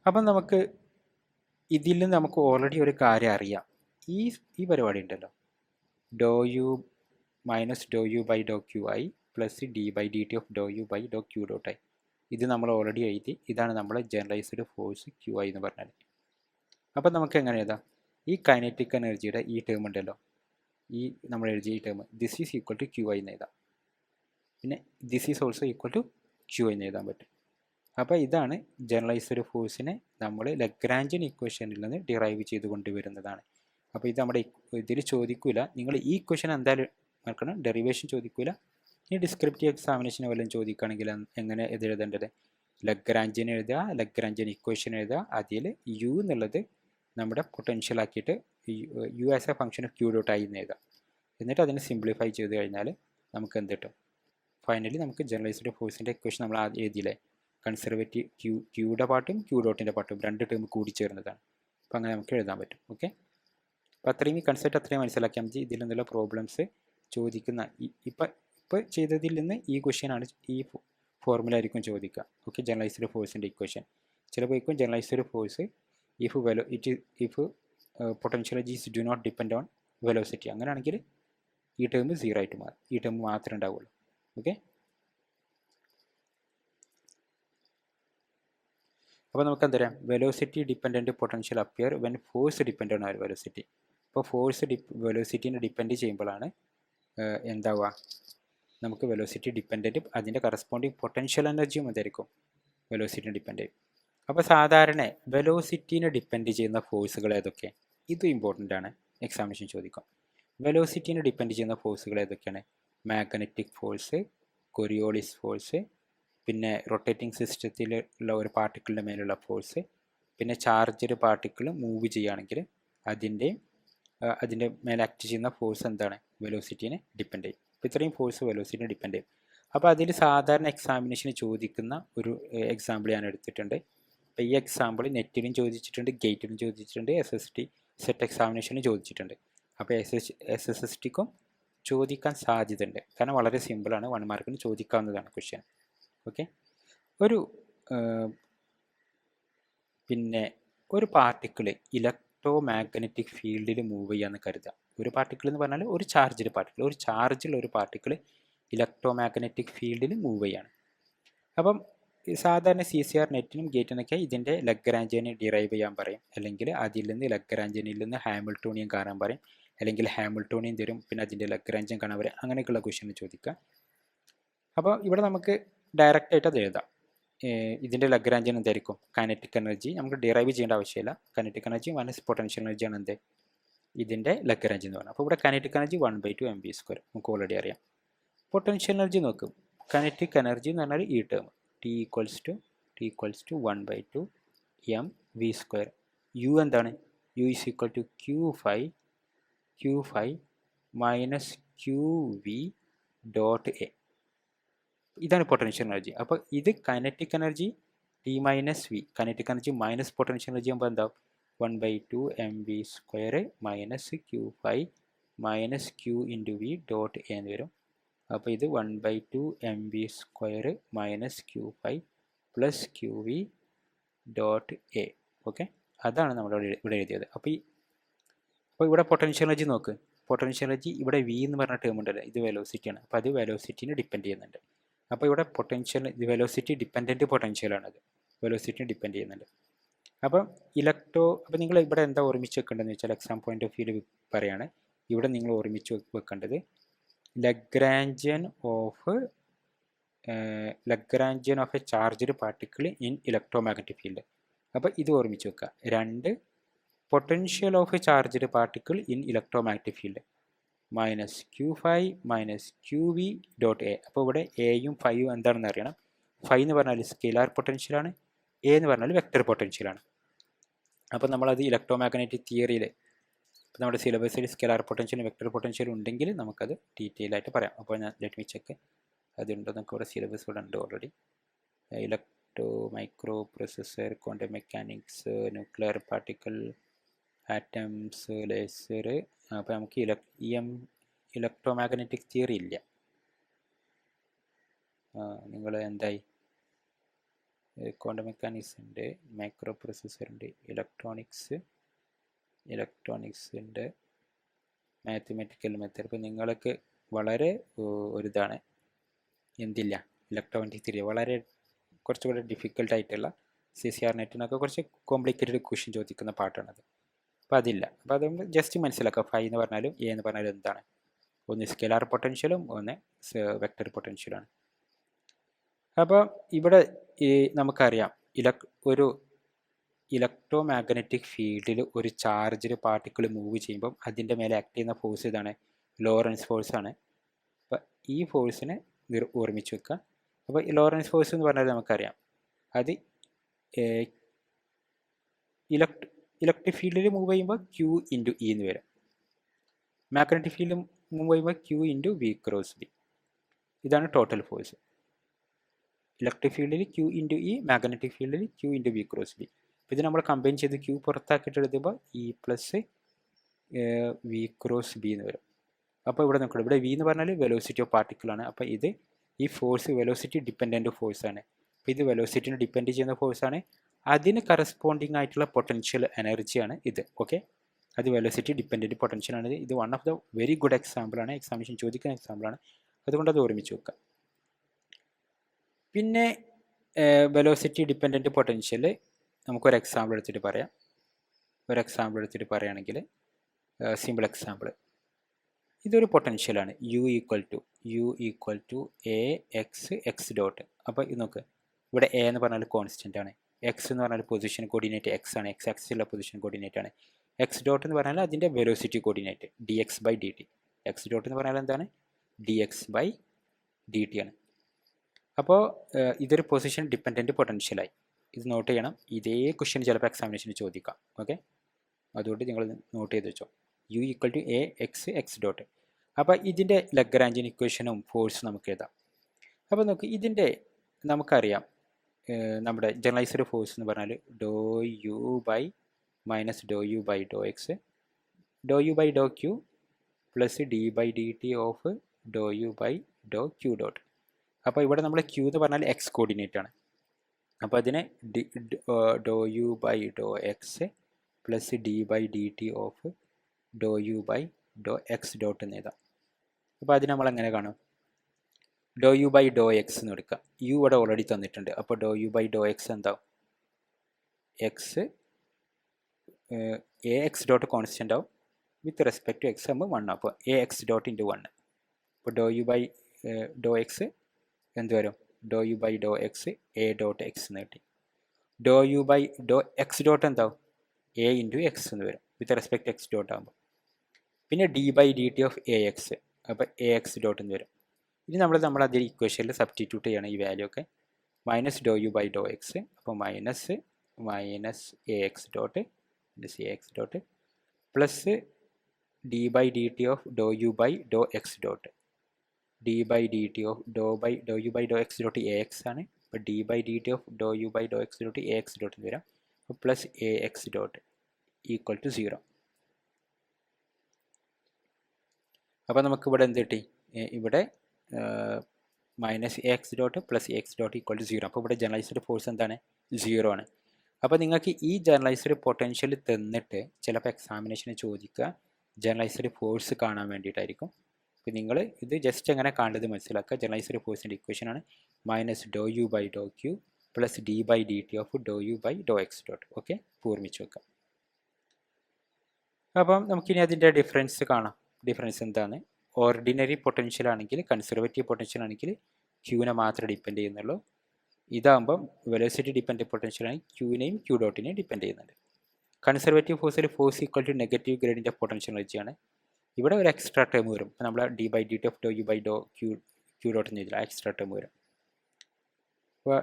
അപ്പം നമുക്ക് ഇതിൽ നിന്ന് നമുക്ക് ഓൾറെഡി ഒരു കാര്യം അറിയാം. ഈ പരിപാടി ഉണ്ടല്ലോ, do U minus Dr U by Dr Q I plus D by D T of Dr U by Dr Q dot I. ഇത് നമ്മൾ ഓൾറെഡി എഴുതി. ഇതാണ് നമ്മളെ ജനറലൈസ്ഡ് ഫോഴ്സ് ക്യു ഐ എന്ന് പറഞ്ഞാൽ. അപ്പം നമുക്ക് എങ്ങനെ എഴുതാം? ഈ കൈനറ്റിക് എനർജിയുടെ ഈ ടേം ഉണ്ടല്ലോ, ഈ നമ്മൾ എഴുതിയ ഈ term, this is equal to q i എന്ന് എഴുതാം. പിന്നെ this is also equal to q i എന്ന് എഴുതാൻ പറ്റും. അപ്പോൾ ഇതാണ് ജനറലൈസ്ഡ് ഫോഴ്സിനെ നമ്മൾ ലഗ്രാഞ്ചിയൻ ഇക്വേഷനിൽ നിന്ന് ഡിറൈവ് ചെയ്ത് കൊണ്ടുവരുന്നതാണ്. അപ്പോൾ ഇത് നമ്മുടെ ഇതിൽ ചോദിക്കില്ല. നിങ്ങൾ ഈ ഇക്വേഷൻ എന്തായാലും നോക്കണം, ഡെറിവേഷൻ ചോദിക്കില്ല. ഇനി ഡിസ്ക്രിപ്റ്റീവ് എക്സാമിനേഷന് വല്ലതും ചോദിക്കുകയാണെങ്കിൽ എങ്ങനെ ഇത് എഴുതേണ്ടത്? ലഗ്രാഞ്ചിയൻ എഴുതുക, ലഗ്രാഞ്ചിയൻ ഇക്വേഷൻ എഴുതുക. അതിൽ യു എന്നുള്ളത് നമ്മുടെ പൊട്ടൻഷ്യൽ ആക്കിയിട്ട് u as a function of q dot I എന്ന് എഴുതാം. എന്നിട്ട് അതിനെ സിംപ്ലിഫൈ ചെയ്ത് കഴിഞ്ഞാൽ നമുക്ക് എന്ത് കിട്ടും? ഫൈനലി നമുക്ക് ജനറലൈസ്ഡ് ഫോഴ്സിൻ്റെ ഇക്വേഷൻ നമ്മൾ എഴുതിയില്ലേ, കൺസർവേറ്റീവ് ക്യൂയുടെ പാർട്ടും ക്യൂ ഡോട്ടിൻ്റെ പാർട്ടും രണ്ട് ടേം കൂടി ചേർന്നതാണ്. അപ്പോൾ അങ്ങനെ നമുക്ക് എഴുതാൻ പറ്റും. ഓക്കെ, അപ്പോൾ അത്രയും ഈ കൺസെപ്റ്റ് അത്രയും മനസ്സിലാക്കിയാൽ മതി. ഇതിൽ നിന്നുള്ള പ്രോബ്ലംസ് ചോദിക്കുന്ന ഇപ്പോൾ ചെയ്തതിൽ നിന്ന് ഈ ക്വസ്റ്റ്യനാണ്, ഈ ഫോർമുല ആയിരിക്കും ചോദിക്കുക. ഓക്കെ, ജനറലൈസ്ഡ് ഫോഴ്സിൻ്റെ ഇക്വേഷൻ ചിലപ്പോൾ generalised force if potential energies do not depend on velocity. അങ്ങനെയാണെങ്കിൽ ഈ ടേം 0 ആയിട്ട് മാറും. ഈ ടേം മാത്രമേ ഉണ്ടാവുള്ളൂ. ഓക്കെ, അപ്പോൾ നമുക്ക് എന്താ പറയാം, velocity dependent potential appear when force depend on our velocity. അപ്പോൾ ഫോഴ്സ് വെലോസിറ്റിനെ ഡിപ്പെൻഡ് ചെയ്യുമ്പോഴാണ് എന്താവുക, നമുക്ക് വെലോസിറ്റി ഡിപ്പെൻഡൻറ്റ് അതിൻ്റെ കറസ്പോണ്ടിങ് പൊട്ടൻഷ്യൽ എനർജിയും എന്തായിരിക്കും വെലോസിറ്റിനെ ഡിപ്പെൻഡ് ചെയ്യും. അപ്പോൾ സാധാരണ വെലോസിറ്റിനെ ഡിപ്പെൻഡ് ചെയ്യുന്ന ഫോഴ്സുകൾ ഏതൊക്കെ? ഇതും ഇമ്പോർട്ടൻ്റ് ആണ്, എക്സാമിനേഷൻ ചോദിക്കും. വെലോസിറ്റിനെ ഡിപ്പെൻഡ് ചെയ്യുന്ന ഫോഴ്സുകൾ ഏതൊക്കെയാണ്? മാഗ്നറ്റിക് ഫോഴ്സ്, കൊറിയോളിസ് ഫോഴ്സ്, പിന്നെ റൊട്ടേറ്റിംഗ് സിസ്റ്റത്തിലുള്ള ഒരു പാർട്ടിക്കിളിൻ്റെ മേലുള്ള ഫോഴ്സ്, പിന്നെ ചാർജഡ് പാർട്ടിക്കിൾ മൂവ് ചെയ്യുകയാണെങ്കിൽ അതിൻ്റെ മേലെ ആക്ട് ചെയ്യുന്ന ഫോഴ്സ് എന്താണ്? വെലോസിറ്റിനെ ഡിപ്പെൻഡ് ചെയ്യും. അപ്പോൾ ഇത്രയും ഫോഴ്സ് വെലോസിറ്റിനെ ഡിപ്പെൻഡ് ചെയ്യും. അപ്പോൾ അതിൽ സാധാരണ എക്സാമിനേഷന് ചോദിക്കുന്ന ഒരു എക്സാമ്പിൾ ഞാൻ എടുത്തിട്ടുണ്ട്. അപ്പോൾ ഈ എക്സാമ്പിൾ നെറ്റിലും ചോദിച്ചിട്ടുണ്ട്, ഗേറ്റിലും ചോദിച്ചിട്ടുണ്ട്, SST സെറ്റ് എക്സാമിനേഷനും ചോദിച്ചിട്ടുണ്ട്. അപ്പോൾ SSSTക്കും ചോദിക്കാൻ സാധ്യതയുണ്ട്. കാരണം വളരെ സിമ്പിളാണ്, 1 മാർക്കിന് ചോദിക്കാവുന്നതാണ് ക്വസ്റ്റ്യൻ. ഓക്കെ, പിന്നെ ഒരു പാർട്ടിക്കിൾ ഇലക്ട്രോ മാഗ്നറ്റിക് ഫീൽഡിൽ മൂവ് ചെയ്യാന്ന് കരുതുക. ഒരു പാർട്ടിക്കിൾ എന്ന് പറഞ്ഞാൽ ഒരു ചാർജിൽ ഒരു പാർട്ടിക്കിൾ ഇലക്ട്രോ മാഗ്നറ്റിക് ഫീൽഡിൽ മൂവ് ചെയ്യാണ്. അപ്പം സാധാരണ CCR നെറ്റിനും ഗേറ്റിനൊക്കെ ഇതിൻ്റെ ലഗ്രാഞ്ചിയനെ ഡിറൈവ് ചെയ്യാൻ പറയും, അല്ലെങ്കിൽ അതിൽ നിന്ന് ലഗ്രാഞ്ചിയനിൽ നിന്ന് ഹാമിൽട്ടോണിയൻ കാണാൻ പറയും, അല്ലെങ്കിൽ ഹാമിൽട്ടോണിയൻ തരും, പിന്നെ അതിൻ്റെ ലഗ്രാഞ്ചിയൻ കാണാൻ പറയും. അങ്ങനെയൊക്കെയുള്ള ക്വസ്റ്റ്യൻ ചോദിക്കുക. അപ്പോൾ ഇവിടെ നമുക്ക് ഡയറക്റ്റ് ആയിട്ട് അത് എഴുതാം. ഇതിൻ്റെ ലഗ്രാഞ്ചിയൻ എന്തായിരിക്കും? Kinetic energy. നമുക്ക് ഡിറൈവ് ചെയ്യേണ്ട ആവശ്യമില്ല. കൈനറ്റിക് എനർജി മൈനസ് പൊട്ടൻഷ്യൽ എനർജിയാണ് എന്ത്? ഇതിൻ്റെ ലഗ്രാഞ്ചി എന്ന് പറഞ്ഞാൽ. അപ്പോൾ ഇവിടെ കൈനറ്റിക് എനർജി 1/2 mv² നമുക്ക് ഓൾറെഡി അറിയാം. പൊട്ടൻഷ്യൽ എനർജി നോക്കും. കൈനറ്റിക് എനർജി എന്ന് പറഞ്ഞാൽ ഈ term T equals to 1/2 mv². U എന്താണ്? U is equal to Q5 minus QV dot A. ഇതാണ് പൊട്ടൻഷ്യൽ എനർജി. അപ്പോൾ ഇത് kinetic energy T minus V, kinetic energy minus potential energy ആകുമ്പോൾ എന്താവും? 1/2 mv² minus Q5 minus Q into V dot A എന്ന് വരും. അപ്പോൾ ഇത് 1/2 mv² minus Q5 plus QV dot A. Okay, അതാണ് നമ്മൾ ഇവിടെ എഴുതിയത്. അപ്പോൾ ഇവിടെ പൊട്ടൻഷ്യൽ എനർജി നോക്ക്. പൊട്ടൻഷ്യൽ എനർജി ഇവിടെ V എന്ന് പറഞ്ഞ ടേം ഉണ്ടല്ലോ, ഇത് വെലോസിറ്റിയാണ്. അപ്പോൾ അത് വെലോസിറ്റിനെ ഡിപ്പെൻഡ് ചെയ്യുന്നുണ്ട്. അപ്പോൾ ഇവിടെ ഇത് വെലോസിറ്റി ഡിപ്പെൻഡൻറ്റ് പൊട്ടൻഷ്യലാണത്, വെലോസിറ്റിനെ ഡിപ്പെൻഡ് ചെയ്യുന്നുണ്ട്. അപ്പം അപ്പോൾ നിങ്ങൾ ഇവിടെ എന്താ ഓർമ്മിച്ച് വെക്കേണ്ടതെന്ന് വെച്ചാൽ, എക്സാം പോയിന്റ് ഓഫ് വ്യൂവിൽ പറയാണ്, ഇവിടെ നിങ്ങൾ ഓർമ്മിച്ച് വെക്കേണ്ടത് Lagrangian of A charged particle in electromagnetic field. അപ്പോൾ ഇത് ഓർമ്മിച്ച് വെക്കുക. 2 potential of A charged particle in electromagnetic field minus Q5 minus QV dot A. അപ്പോൾ ഇവിടെ എയും ഫൈയും എന്താണെന്ന് അറിയണം. ഫൈ എന്ന് പറഞ്ഞാൽ സ്കെയിലാർ പൊട്ടൻഷ്യലാണ്, എ എന്ന് പറഞ്ഞാൽ വെക്റ്റർ പൊട്ടൻഷ്യലാണ്. അപ്പോൾ നമ്മളത് ഇലക്ട്രോമാഗ്നറ്റിക് തിയറിയിൽ ഇപ്പോൾ നമ്മുടെ സിലബസിൽ സ്കെയിലാർ പൊട്ടൻഷ്യലും വെക്റ്റർ പൊട്ടൻഷ്യലും ഉണ്ടെങ്കിൽ നമുക്കത് ഡീറ്റെയിൽ ആയിട്ട് പറയാം. അപ്പോൾ ഞാൻ ലെറ്റ് മീ ചെക്ക് അതുണ്ടോ നമുക്ക് ഇവിടെ സിലബസ് ഇവിടെ ഉണ്ട് already. Micro processor, quantum mechanics, nuclear particle, atoms, laser. അപ്പോൾ നമുക്ക് ഇലക്ട്രോമാഗ്നറ്റിക് തിയറി ഇല്ല. നിങ്ങൾ എന്തായി ക്വാണ്ടം മെക്കാനിക്സ് ഉണ്ട്, മൈക്രോ പ്രോസസ്സർ ഉണ്ട്, ഇലക്ട്രോണിക്സ് ഉണ്ട്, മാത്തമാറ്റിക്കൽ മെത്തേഡ്. ഇപ്പോൾ നിങ്ങൾക്ക് വളരെ ഒരിതാണ് എന്തില്ല ഇലക്ട്രോണിക് തിയറി വളരെ കുറച്ചുകൂടെ ഡിഫിക്കൽട്ടായിട്ടുള്ള CCR നെറ്റിനൊക്കെ കുറച്ച് കോംപ്ലിക്കേറ്റഡ് ക്വസ്റ്റ്യൻ ചോദിക്കുന്ന പാട്ടാണത്. അപ്പോൾ അതില്ല. അപ്പോൾ അതുകൊണ്ട് ജസ്റ്റ് മനസ്സിലാക്കുക ഫൈ എന്ന് പറഞ്ഞാലും എ എന്ന് പറഞ്ഞാലും എന്താണ്, ഒന്ന് സ്കെലാർ പൊട്ടൻഷ്യലും ഒന്ന് വെക്റ്റർ പൊട്ടൻഷ്യലാണ്. അപ്പോൾ ഇവിടെ ഈ നമുക്കറിയാം ഒരു ഇലക്ട്രോ മാഗ്നറ്റിക് ഫീൽഡിൽ ഒരു ചാർജിൽ പാർട്ടിക്കിൾ മൂവ് ചെയ്യുമ്പം അതിൻ്റെ മേലെ ആക്ട് ചെയ്യുന്ന ഫോഴ്സ് ഇതാണ്, ലോറൻസ് ഫോഴ്സാണ്. അപ്പോൾ ഈ ഫോഴ്സിനെ ഓർമ്മിച്ച് വെക്കുക. അപ്പോൾ ഈ ലോറൻസ് ഫോഴ്സ് എന്ന് പറഞ്ഞാൽ നമുക്കറിയാം അത് ഇലക്ട്രിക് ഫീൽഡിൽ മൂവ് ചെയ്യുമ്പോൾ Q ഇൻറ്റു ഇ എന്ന് വരും. മാഗ്നറ്റിക് ഫീൽഡിൽ മൂവ് ചെയ്യുമ്പോൾ Q into V cross B. ഇതാണ് ടോട്ടൽ ഫോഴ്സ്. ഇലക്ട്രിക് ഫീൽഡിൽ Q ഇൻറ്റു ഇ, മാഗ്നറ്റിക് ഫീൽഡിൽ Q into V cross B. അപ്പോൾ ഇത് നമ്മൾ കമ്പൈൻ ചെയ്ത് Q പുറത്താക്കിയിട്ട് എഴുതുമ്പോൾ E plus V cross B എന്ന് വരും. അപ്പോൾ ഇവിടെ നോക്കണം, ഇവിടെ V എന്ന് പറഞ്ഞാൽ വെലോസിറ്റി ഓഫ് പാർട്ടിക്കിളാണ്. അപ്പോൾ ഇത് ഈ ഫോഴ്സ് വെലോസിറ്റി ഡിപ്പെൻഡൻറ്റ് ഫോഴ്സാണ്. അപ്പോൾ ഇത് വെലോസിറ്റിനെ ഡിപ്പെൻഡ് ചെയ്യുന്ന ഫോഴ്സാണ്. അതിന് കറസ്പോണ്ടിങ് ആയിട്ടുള്ള പൊട്ടൻഷ്യൽ എനർജിയാണ് ഇത്. ഓക്കെ, അത് വെലോസിറ്റി ഡിപ്പെൻഡൻറ്റ് പൊട്ടൻഷ്യലാണ്. ഇത് one of the very good എക്സാമ്പിളാണ്, എക്സാമിനേഷൻ ചോദിക്കുന്ന എക്സാമ്പിളാണ്. അതുകൊണ്ട് അത് ഓർമ്മിച്ച് വെക്കുക. പിന്നെ വെലോസിറ്റി ഡിപ്പെൻഡൻറ്റ് പൊട്ടൻഷ്യൽ നമുക്കൊരു എക്സാമ്പിൾ എടുത്തിട്ട് പറയാം. ഒരു എക്സാമ്പിൾ എടുത്തിട്ട് പറയുകയാണെങ്കിൽ സിമ്പിൾ എക്സാമ്പിൾ, ഇതൊരു പൊട്ടൻഷ്യലാണ് U equal to AX dot. അപ്പോൾ ഇത് നോക്ക്, ഇവിടെ A എന്ന് പറഞ്ഞാൽ കോൺസ്റ്റൻ്റ് ആണ്, X എന്ന് പറഞ്ഞാൽ പൊസിഷൻ കോർഡിനേറ്റ് X ആണ്, X ആക്സിലുള്ള പൊസിഷൻ കോർഡിനേറ്റ് ആണ്, X ഡോട്ട് എന്ന് പറഞ്ഞാൽ അതിൻ്റെ velocity coordinate dx/dt. X dot എന്ന് പറഞ്ഞാൽ എന്താണ്, dx/dt ആണ്. അപ്പോൾ ഇതൊരു പൊസിഷൻ ഡിപ്പെൻഡൻറ്റ് പൊട്ടൻഷ്യലായി. ഇത് നോട്ട് ചെയ്യണം, ഇതേ ക്വസ്റ്റ്യൻ ചിലപ്പോൾ എക്സാമിനേഷന് ചോദിക്കാം. ഓക്കെ, അതുകൊണ്ട് നിങ്ങൾ നോട്ട് ചെയ്ത് വെച്ചോ, U equal to AX dot. അപ്പോൾ ഇതിൻ്റെ ലഗ്രാഞ്ചിയൻ ഇക്വേഷനും ഫോഴ്സും നമുക്ക് എഴുതാം. അപ്പോൾ നോക്ക്, ഇതിൻ്റെ നമുക്കറിയാം നമ്മുടെ ജനറലൈസ്ഡ് ഫോഴ്സ് എന്ന് പറഞ്ഞാൽ doe U by minus Dr U by Dr x, doe U by Dr Q plus d/dt of Dr U by Dr Q dot. അപ്പോൾ ഇവിടെ നമ്മൾ Q എന്ന് പറഞ്ഞാൽ X കോർഡിനേറ്റ് ആണ്. അപ്പോൾ അതിനെ doe U by Dr x plus d/dt of Dr U by Dr X dot എന്ന് എഴുതാം. അപ്പോൾ അതിന് നമ്മൾ എങ്ങനെ കാണും, doe U by Dr x എന്ന് എടുക്കുക. U ഇവിടെ ഓൾറെഡി തന്നിട്ടുണ്ട്. അപ്പോൾ doe U by Dr x എന്താവും, എക്സ് AX ഡോട്ട് കോൺസ്റ്റൻ്റ് ആവും വിത്ത് റെസ്പെക്ട് ടു എക്സ് ആകുമ്പോൾ 1. അപ്പോൾ AX ഡോട്ട് ഇൻറ്റു 1. അപ്പോൾ doe U by Dr x എന്ത് വരും, doe U by Dr x A dot x എന്ന് കിട്ടി. Doe U by Dr X dot എന്താവും, A ഇൻറ്റു എക്സ് എന്ന് വരും വിത്ത് റെസ്പെക്ട് എക്സ് ഡോട്ട് ആകുമ്പോൾ. പിന്നെ d/dt ഓഫ് AX, അപ്പോൾ AX ഡോട്ട് എന്ന് വരും. ഇനി നമ്മൾ അതിൽ ഇക്വേഷനിൽ സബ്സ്റ്റിറ്റ്യൂട്ട് ചെയ്യണം ഈ വാല്യൂ ഒക്കെ. Minus Dr U by Dr X, അപ്പോൾ minus AX dot plus d/dt of Dr U by Dr X dot, d/dt of Dr U by Dr X dot AX ആണ്. അപ്പോൾ d/dt of Dr U by Dr X dot AX dot എന്ന് വരാം. അപ്പോൾ plus AX dot equal to 0. അപ്പോൾ നമുക്ക് ഇവിടെ എന്ത് കിട്ടി, ഇവിടെ minus AX dot plus AX dot equal to 0. അപ്പോൾ ഇവിടെ ജനറലൈസ്ഡ് ഫോഴ്സ് എന്താണ്, 0 ആണ്. അപ്പോൾ നിങ്ങൾക്ക് ഈ ജനറലൈസ്ഡ് പൊട്ടൻഷ്യൽ തന്നിട്ട് ചിലപ്പോൾ എക്സാമിനേഷന് ചോദിക്കുക ജനറലൈസ്ഡ് ഫോഴ്സ് കാണാൻ വേണ്ടിയിട്ടായിരിക്കും. അപ്പോൾ നിങ്ങൾ ഇത് ജസ്റ്റ് എങ്ങനെ കാണേണ്ടത് മനസ്സിലാക്കുക. ജനറലൈസ്ഡ് ഫോഴ്സിൻ്റെ ഇക്വേഷനാണ് minus Dr U by Dr Q plus d/dt of Dr U by Dr X dot. Okay, പൂർമ്മിച്ച് വെക്കാം. അപ്പം നമുക്കിനി അതിൻ്റെ ഡിഫറൻസ് കാണാം. ഡിഫറൻസ് എന്താണ്, ഓർഡിനറി പൊട്ടൻഷ്യൽ ആണെങ്കിൽ കൺസർവേറ്റീവ് പൊട്ടൻഷ്യൽ ആണെങ്കിൽ Qനെ മാത്രമേ ഡിപ്പെൻഡ് ചെയ്യുന്നുള്ളൂ. ഇതാകുമ്പം വെലോസിറ്റി ഡിപ്പെൻഡൻറ്റ് പൊട്ടൻഷ്യൽ ആണെങ്കിൽ Qനെയും Q ഡോട്ടിനെയും ഡിപ്പെൻഡ് ചെയ്യുന്നുണ്ട്. കൺസർവേറ്റീവ് ഫോഴ്സിൽ ഫോഴ്സ് ഈക്വൽ ടു നെഗറ്റീവ് ഗ്രേഡിൻ്റെ പൊട്ടൻഷ്യൽ എനർജിയാണ്. ഇവിടെ ഒരു എക്സ്ട്രാ ടേം വരും. അപ്പോൾ നമ്മൾ d/dt of Dr U by Dr Q dot എന്ന് ചെയ്തില്ല, എക്സ്ട്രാ ടേം വരും. അപ്പോൾ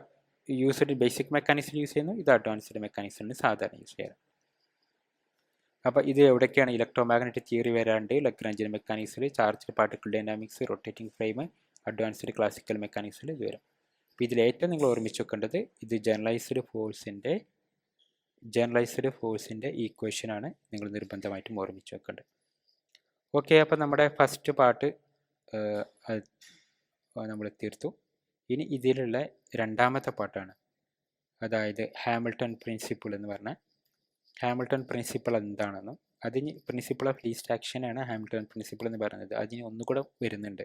യൂസ്ഡ് ബേസിക് മെക്കാനിക്സിൽ യൂസ് ചെയ്യുന്നു, ഇത് അഡ്വാൻസ്ഡ് മെക്കാനിക്സിലാണ് സാധാരണ യൂസ് ചെയ്യാറ്. അപ്പോൾ ഇത് എവിടെയൊക്കെയാണ് ഇലക്ട്രോ മാഗ്നറ്റിക് തിയറി വരാണ്ട്, ലഗ്രാഞ്ചിയൻ മെക്കാനിക്സിൽ, charge particle dynamics, rotating frame, advanced classical മെക്കാനിക്സിൽ ഇത് വരും. അപ്പോൾ ഇതിലേറ്റവും നിങ്ങൾ ഓർമ്മിച്ച് വെക്കേണ്ടത് ഇത് ജനറലൈസ്ഡ് ഫോഴ്സിൻ്റെ ഈക്വേഷനാണ് നിങ്ങൾ നിർബന്ധമായിട്ടും ഓർമ്മിച്ച് വെക്കേണ്ടത്. ഓക്കെ, അപ്പോൾ നമ്മുടെ ഫസ്റ്റ് പാർട്ട് നമ്മൾ തീർത്തു. ഇനി ഇതിലുള്ള രണ്ടാമത്തെ പാർട്ടാണ്, അതായത് ഹാമിൽട്ടൺ പ്രിൻസിപ്പിൾ എന്ന് പറഞ്ഞാൽ ഹാമിൽട്ടൺ പ്രിൻസിപ്പിൾ എന്താണെന്നും അതിന് പ്രിൻസിപ്പിൾ ഓഫ് ലീസ്റ്റ് ആക്ഷനാണ് ഹാമിൽട്ടൺ പ്രിൻസിപ്പിൾ എന്ന് പറയുന്നത്. അതിന് ഒന്നുകൂടെ വരുന്നുണ്ട്,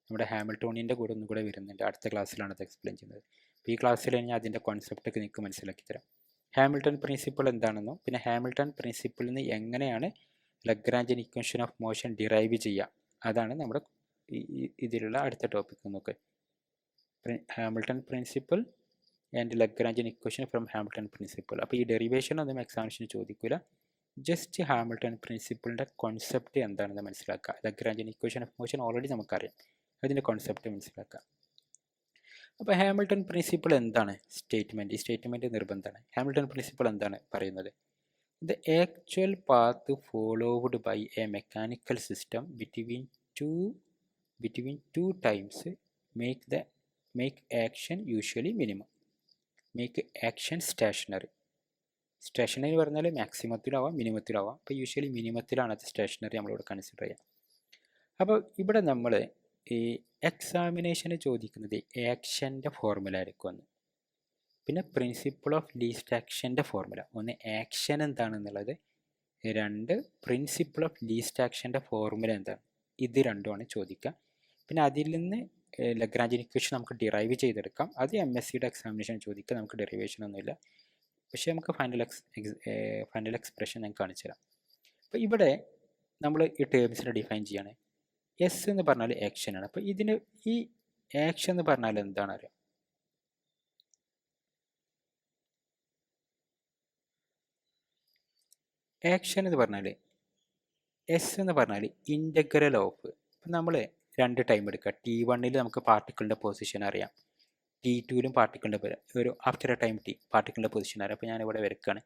നമ്മുടെ ഹാമിൽട്ടോണിൻ്റെ കൂടെ ഒന്നുകൂടെ വരുന്നുണ്ട്. അടുത്ത ക്ലാസ്സിലാണ് അത് എക്സ്പ്ലെയിൻ ചെയ്യുന്നത്. അപ്പോൾ ഈ ക്ലാസ്സിൽ ഞാൻ അതിൻ്റെ കോൺസെപ്റ്റൊക്കെ നിങ്ങൾക്ക് മനസ്സിലാക്കി തരാം. ഹാമിൽട്ടൺ പ്രിൻസിപ്പിൾ എന്താണെന്നും പിന്നെ ഹാമിൽട്ടൺ പ്രിൻസിപ്പിളിൽ നിന്ന് എങ്ങനെയാണ് Lagrangian equation of motion derive ചെയ്യുക, അതാണ് നമ്മുടെ ഇതിലുള്ള അടുത്ത ടോപ്പിക്. നോക്ക്, Hamilton principle and Lagrangian equation from Hamilton principle. അപ്പോൾ ഈ ഡെറിവേഷൻ ഒന്നും എക്സാമിനേഷന് ചോദിക്കില്ല, ജസ്റ്റ് ഹാമിൽട്ടൺ പ്രിൻസിപ്പിളിൻ്റെ കോൺസെപ്റ്റ് എന്താണെന്ന് മനസ്സിലാക്കുക. Lagrangian equation of motion already നമുക്കറിയാം, അതിൻ്റെ കോൺസെപ്റ്റ് മനസ്സിലാക്കുക. അപ്പോൾ ഹാമിൽട്ടൺ പ്രിൻസിപ്പിൾ എന്താണ്? ഈ സ്റ്റേറ്റ്മെൻറ്റ് നിർബന്ധമാണ്. ഹാമിൽട്ടൺ പ്രിൻസിപ്പിൾ എന്താണ് പറയുന്നത്? The actual path followed by a mechanical system between two times make action usually minimum, make action stationary. Stationary പറഞ്ഞാൽ മാക്സിമത്തിലാവാം മിനിമത്തിലാവാം. അപ്പോൾ യൂഷ്വലി മിനിമത്തിലാണ് അത് സ്റ്റേഷനറി നമ്മളിവിടെ കൺസിഡർ ചെയ്യാം. അപ്പോൾ ഇവിടെ നമ്മൾ ഈ എക്സാമിനേഷന് ചോദിക്കുന്നത് ആക്ഷൻ്റെ ഫോർമുല ആയിരിക്കും ഒന്ന്, പിന്നെ പ്രിൻസിപ്പിൾ ഓഫ് ലീസ്റ്റ് ആക്ഷൻ്റെ ഫോർമുല. ഒന്ന് ആക്ഷൻ എന്താണെന്നുള്ളത്, രണ്ട് പ്രിൻസിപ്പിൾ ഓഫ് ലീസ്റ്റ് ആക്ഷൻ്റെ ഫോർമുല എന്താണ്, ഇത് രണ്ടുമാണ് ചോദിക്കുക. പിന്നെ അതിൽ നിന്ന് ലഗ്രാഞ്ചിയൻ ഇക്വേഷൻ നമുക്ക് ഡിറൈവ് ചെയ്തെടുക്കാം. അത് MSCയുടെ എക്സാമിനേഷൻ ചോദിക്കുക, നമുക്ക് ഡെറിവേഷൻ ഒന്നുമില്ല. പക്ഷേ നമുക്ക് ഫൈനൽ എക്സ്പ്രഷൻ ഞാൻ കാണിച്ചു തരാം. അപ്പോൾ ഇവിടെ നമ്മൾ ഈ ടേംസിനെ ഡിഫൈൻ ചെയ്യാണ്. എസ് എന്ന് പറഞ്ഞാൽ ആക്ഷനാണ്. അപ്പോൾ ഇതിന് ഈ ആക്ഷൻ എന്ന് പറഞ്ഞാൽ എന്താണ് അറിയാം? ആക്ഷൻ എന്ന് പറഞ്ഞാൽ എസ് എന്ന് പറഞ്ഞാൽ ഇൻ്റഗ്രൽ ഓഫ്, ഇപ്പം നമ്മൾ രണ്ട് ടൈം എടുക്കുക. T1 നമുക്ക് പാർട്ടിക്കിളിൻ്റെ പൊസിഷൻ അറിയാം, T2 പാർട്ടിക്കിളിൻ്റെ ഒരു ആഫ്റ്റർ എ ടൈം പാർട്ടിക്കിളിൻ്റെ പൊസിഷൻ അറിയാം. അപ്പോൾ ഞാനിവിടെ വരയ്ക്കുകയാണ്.